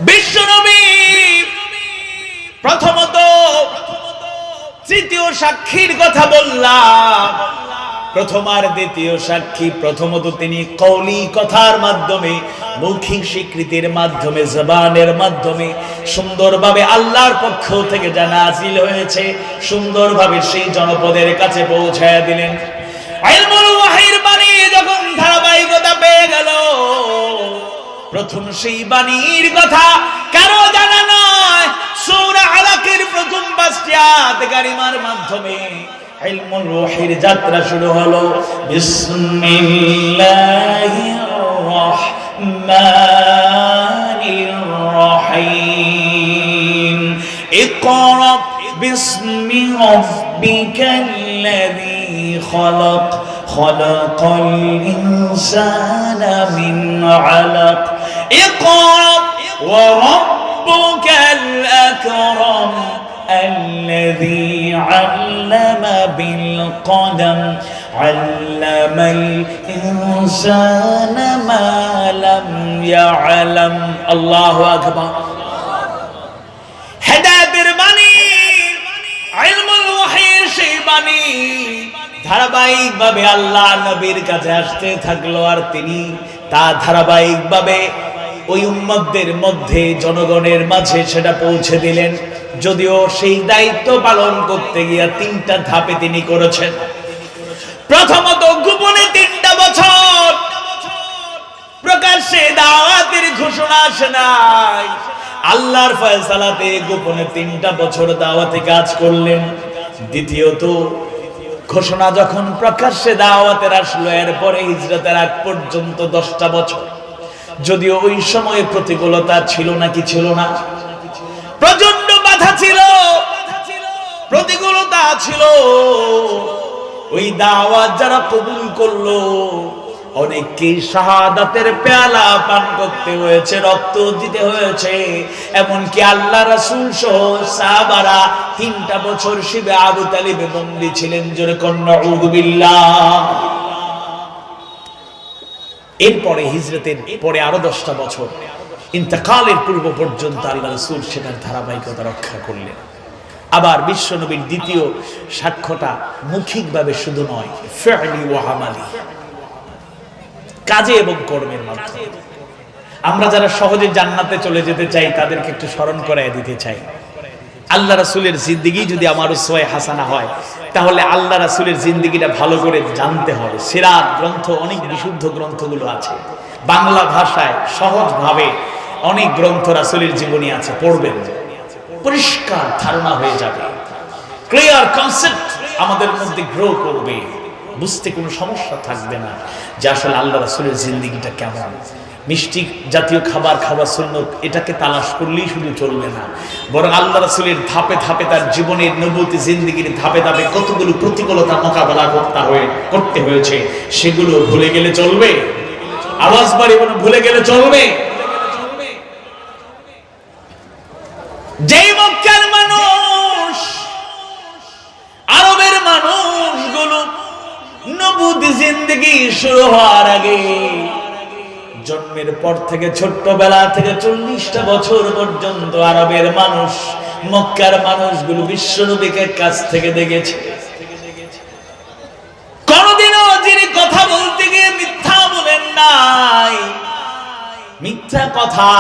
বিশ্বনবী প্রথমত তৃতীয় সাক্ষীর কথা বললাম। প্রথম আর দ্বিতীয় সাক্ষী, প্রথমত তিনি কওলি কথার মাধ্যমে, মৌখিক স্বীকৃতির মাধ্যমে, জবানের মাধ্যমে সুন্দরভাবে আল্লাহর পক্ষ থেকে যা নাযিল হয়েছে সুন্দরভাবে সেই জনপদের কাছে পৌঁছায়া দিলেন। ইলমুল ওয়াহির বাণী যখন ধারাবাহিকতা পেয়ে গেল, প্রথম সেই বাণীর কথা কারো জানা নয়। সূরা আলাকের প্রথম 5টি আয়াত কারিমার মাধ্যমে ইলমুল ওয়াহির যাত্রা শুরু হলো। বিসমিল্লাহির রহমানির রহিম। ইকরা বিসমি রাব্বিকাল্লাযী খলাক খলাকাল ইনসানা মিন আলাক। ইকরা ওয়া রাব্বুকাল আকরাম الذي علم بالقلم علم الإنسان ما لم يعلم। الله أكبر। হেদায়েতের বাণী, ইলমুল ওয়াহির সেই বাণী ধারাবাহিকভাবে আল্লাহ নবীর কাছে আসতে থাকলো, আর তিনি তা ধারাবাহিকভাবে ওই উম্মতদের মধ্যে, জনগণের মাঝে সেটা পৌঁছে দিলেন। যদিও সেই দায়িত্ব পালন করতে গিয়ে 3টা ধাপে তিনি করেছেন। প্রথমত গোপনে 3টা বছর, প্রকাশ্যে দাওয়াতের ঘোষণা আসে নাই। আল্লাহর ফয়সালাতে গোপনে 3টা বছর দাওয়াতে কাজ করলেন। দ্বিতীয়ত ঘোষণা যখন প্রকাশ্যে দাওয়াতের আসলো, এরপরে হিজরতের আগ পর্যন্ত 10টা বছর। যদিও ওই সময়ে প্রতিকূলতা ছিল নাকি ছিল না, প্রচন্ড বাধা ছিল, প্রতিকূলতা ছিল। ওই দাওয়াত যারা কবুল করলো, অনেককে শাহাদাতের পেয়ালা পান করতে হয়েছে, রক্ত দিতে হয়েছে। এমনকি আল্লাহ রাসূল সহ সাহাবারা 3টা বছর শিবে আবু তালিবে বন্দী ছিলেন। জোরে কোন নাউযু বিল্লাহ। এরপরে হিজরতের পরে আরো 10টা বছর, ইন্তেকালের পূর্ব পর্যন্ত আল্লাহ রাসূল সেটার ধারাবাহিকতা রক্ষা করলেন। আবার বিশ্বনবীর দ্বিতীয় সাক্ষ্যটা মৌখিকভাবে শুধু নয়, ফি'লি ওয়া আমালি, কাজে এবং কর্মের মাধ্যমে। আমরা যারা সহজে জান্নাতে চলে যেতে চাই তাদেরকে একটু স্মরণ করায় দিতে চাই। আল্লাহ রাসূলের জিন্দেগি যদি আমার উসওয়ায়ে হাসানা হয়, তাহলে আল্লাহ রাসূলের জিন্দেগিটা ভালো করে জানতে হবে। সিরাত গ্রন্থ, অনেক বিশুদ্ধ গ্রন্থগুলো আছে, বাংলা ভাষায় সহজভাবে অনেক গ্রন্থ রাসূলের জীবনী আছে, পড়বেন, পরিষ্কার ধারণা হয়ে যাবে, ক্লিয়ার কনসেপ্ট আমাদের মধ্যে গ্রো করবে, বুঝতে কোনো সমস্যা থাকবে না যে আসলে আল্লাহ রাসূলের জিন্দেগিটা কেমন। মিষ্টি জাতীয় খাবার খাওয়া সুন্নত, এটাকে তালাশ করলেই শুধু চলবে না, বরং আল্লাহ রাসূলের ধাপে ধাপে তার জীবনের নবুয়তি জিন্দেগির ধাপে ধাপে কতগুলো প্রতিকূলতা মোকাবেলা করতে হয়েছে সেগুলো ভুলে গেলে চলবে? আওয়াজ বাড়ি বলে ভুলে গেলে চলবে? যেই মক্কার মানুষ, আরবের মানুষগুলো নবুয়তি জিন্দেগি শুরু হওয়ার আগে, জন্মের পর থেকে ছোট্টবেলা থেকে 40টা বছর পর্যন্ত আরবের মানুষ, মক্কার মানুষগুলো বিশ্বনবীকে কাছ থেকে দেখেছে। কোনদিনও যিনি কথা বলতে গিয়ে মিথ্যা বলেন নাই, মিথ্যা কথা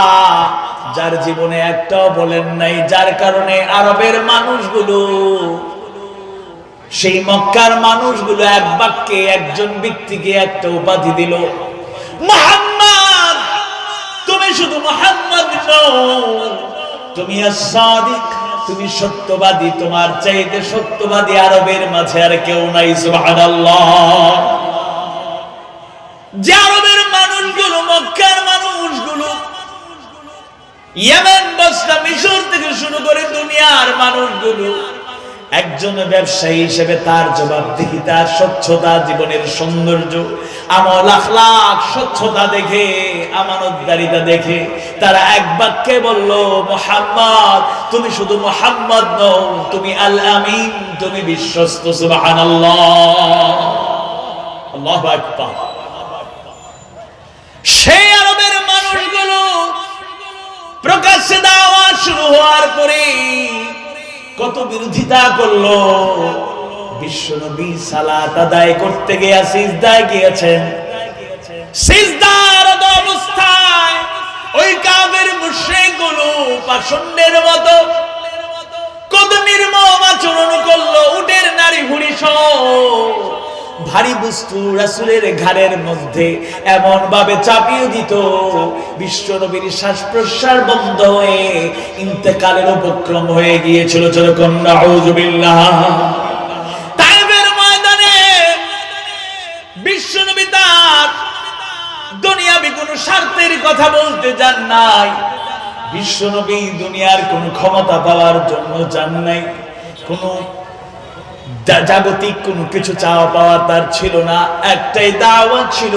যার জীবনে একটাও বলেন নাই, যার কারণে আরবের মানুষগুলো, সেই মক্কার মানুষগুলো এক বাক্যে একজন ব্যক্তিকে একটা উপাধি দিল, মুহাম্মদ। তুমি শুধু মুহাম্মদ নও, তুমি as-সাদিক, তুমি সত্যবাদী। তোমার চাইতে সত্যবাদী আরবের মাঝে আর কেউ নাই। সুবহানাল্লাহ। যে আরবের মানুষগুলো, মক্কার মানুষগুলো, ইয়েমেন, বসরা, মিশর থেকে শুরু করে দুনিয়ার মানুষগুলো একজন একজন ব্যবসায়ী হিসেবে তার জবাবদিহিতা, স্বচ্ছতা, জীবনের সৌন্দর্য, আমল আখলাক, স্বচ্ছতা দেখে, আমানতদারিতা দেখে তারা এক বাক্যে বলল, মুহাম্মদ তুমি শুধু মুহাম্মদ নও, তুমি আল আমিন, তুমি বিশ্বস্ত। সুবহানাল্লাহ, আল্লাহু আকবার। সেই আরবের মানুষগুলো প্রকাশ্যে দাওয়াত শুরু হওয়ার পরে কত বিরোধিতা করলো। বিশ্বনবী সালাত আদায় করতে গিয়ে সিজদায় গিয়েছেন, সিজদারত অবস্থায় ওই কাফের মুশরিকগুলো পাষণ্ডের মতো কত নির্মম আচরণ করলো। উটের নারী ভুঁড়ি সহ ভারী বস্তু রাসূলের ঘাড়ের মধ্যে এমন ভাবে চাপিয়ে দিত, বিশ্বনবীর শ্বাস প্রশ্বাস বন্ধ হয়ে ইন্তেকালের উপক্রম হয়ে গিয়েছিল। যেরকম নাউযুবিল্লাহ। তায়েফের ময়দানে বিশ্বনবী তার দুনিয়াবি কোনো স্বার্থের কথা বলতে যান নাই। বিশ্বনবী দুনিয়ার কোনো ক্ষমতা পাওয়ার জন্য যান নাই, কোনো জাগতিক কোনো কিছু চাওয়া পাওয়া তার ছিল না। একটাই দাওয়াত ছিল,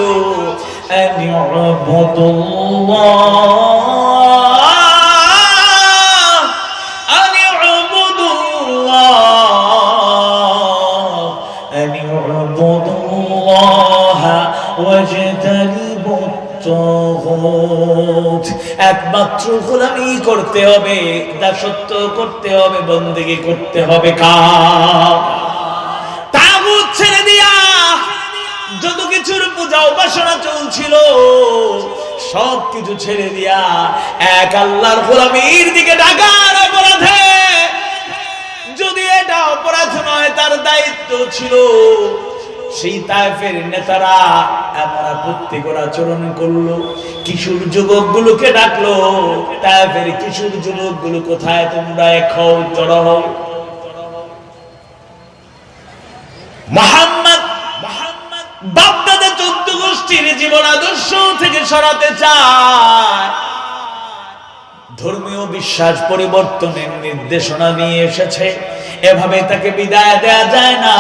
একমাত্র গোলামি করতে হবে, দাসত্ব করতে হবে, বন্দেগী করতে হবে। তাগুত ছেড়ে দিয়া যত কিছুর পূজা উপাসনা চলছিল সব কিছু ছেড়ে দিয়া এক আল্লাহর গোলামির দিকে ডাকার অপরাধে, যদি এটা অপরাধ নয় তার দায়িত্ব ছিল, সেই তায়েফের নেতারা এমন আপত্তিকর আচরণ করলো। কিশোর যুবকগুলোকে ডাকলো, তায়েফের কিশোর যুবকগুলো কোথায়, তোমরা এক হও, জড়ো হও। মুহাম্মদ বাপদাদা 14 গোষ্ঠীর জীবন আদর্শ থেকে সরাতে চায়, ধর্মীয় বিশ্বাস পরিবর্তনের নির্দেশনা নিয়ে এসেছে। এভাবে তাকে বিদায় দেয়া যায় না,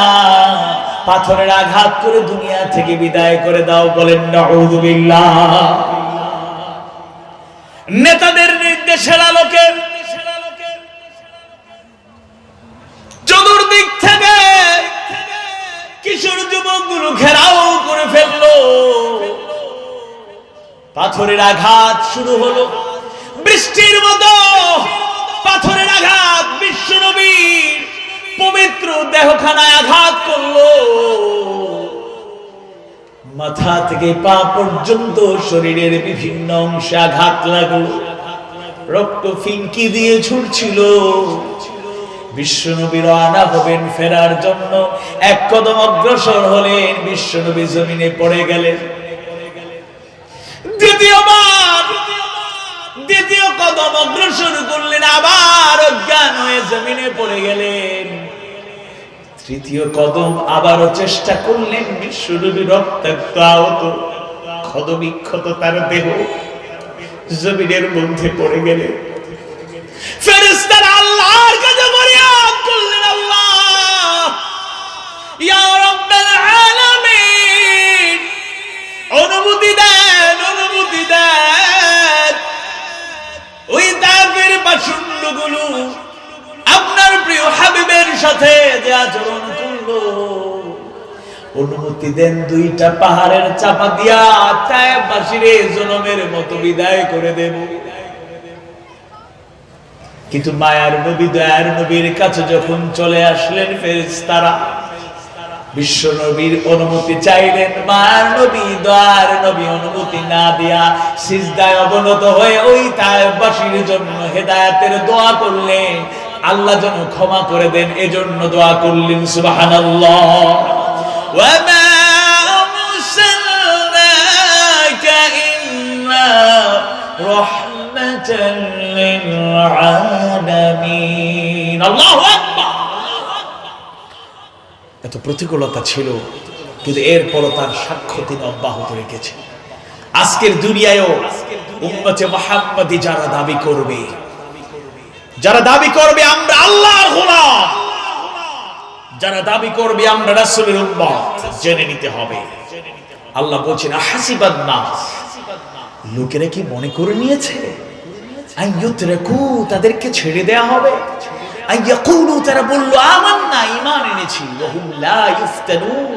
পাথরের আঘাত করে দুনিয়া থেকে বিদায় করে দাও। বলেন নাউযুবিল্লাহ। নেতাদের নির্দেশের আলোকে চতুর্দিক থেকে কিশোর যুবকগুলো ঘেরাও করে ফেললো, পাথরের আঘাত শুরু হলো। বৃষ্টির মতো পাথরের আঘাত বিশ্বনবীর পবিত্র দেহখানায় আঘাত করলো। মাথা থেকে পা পর্যন্ত শরীরের বিভিন্ন অংশে আঘাত লাগলো, রক্ত ফিনকি দিয়ে ছুটছিল। বিশ্বনবী রওনা হবেন ফেরার জন্য, এক কদম অগ্রসর হলেন, বিশ্বনবী জমিনে পড়ে গেলেন। দ্বিতীয় কদম অগ্রসর করলেন, আবার অজ্ঞান হয়ে জমিনে পড়ে গেলেন। তৃতীয় কদম আবারও চেষ্টা করলেন, বিশ্বনবী রক্তাক্ত আহত, ক্ষতবিক্ষত তার দেহ জমিনের মধ্যে পড়ে গেলেন। ফেরেশতারা আল্লাহর কাছে ফরিয়াদ করলেন, আল্লাহ ইয়া রাব্বাল আলামিন, অনুমতি দেন, অনুমতি দেন। ওই তায়েফের পাষণ্ডগুলো আপনার প্রিয় হাবিবের সাথে যে আচরণ করলো, অনুমতি দেন, দুইটা পাহাড়ের চাপা দিয়া তায়েফবাসীরে জনমের মতো বিদায় করে দেব। কিন্তু মায়ার নবী, দয়ার নবীর কাছে যখন চলে আসলেন ফেরেশতারা, বিশ্ব নবীর অনুমতি চাইলেন, মায়ার নবী, দয়ার নবী অনুমতি না দিয়া সিজদায় অবনত হয়ে ওই তায়েফবাসীর জন্য হেদায়েতের দোয়া করলেন, আল্লাহ যেন ক্ষমা করে দেন, এজন্য দোয়া করলেন। সুবহানাল্লাহ। ওয়া মা আরসালনাকা ইল্লা রাহমাতাল লিল আলামিন। আল্লাহু আকবার। এত প্রতিকূলতা ছিল, কিন্তু এরপরও তার সাক্ষ্য তিনি অব্যাহত রেখেছেন। আজকের দুনিয়ায়ও উম্মতে মুহাম্মাদি যারা দাবি করবে আমরা আল্লাহর গোলাম, যারা দাবি করবে আমরা রাসূলের উম্মত, জেনে নিতে হবে। আল্লাহ বলছেন আহাসিবান নাস, লোকেরা কি মনে করে নিয়েছে আইয়ুতরাকু, তাদেরকে ছেড়ে দেয়া হবে, আইয়াকুলু, তারা বলল আমান্না, ঈমান এনেছি, ওয়া হুম লা ইফতানুন,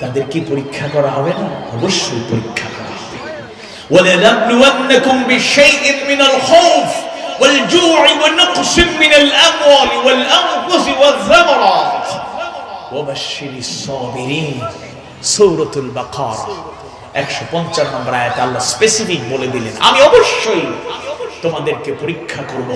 তাদের কি পরীক্ষা করা হবে না? অবশ্যই পরীক্ষা করা হবে। ওয়ালানাবলুওয়ান্নাকুম বিশাইইন মিনাল খাউফ ওয়াল জু'i ওয়া নাকসিন মিনাল আমওয়ালি ওয়াল আনফুসি ওয়াজ যামারাত ওয়া বাশশিরিস সাবিরিন। সূরাতুল বাকারা 155 নম্বর আয়াতে আল্লাহ স্পেসিফিক বলে দিলেন, আমি অবশ্যই তোমাদেরকে পরীক্ষা করব।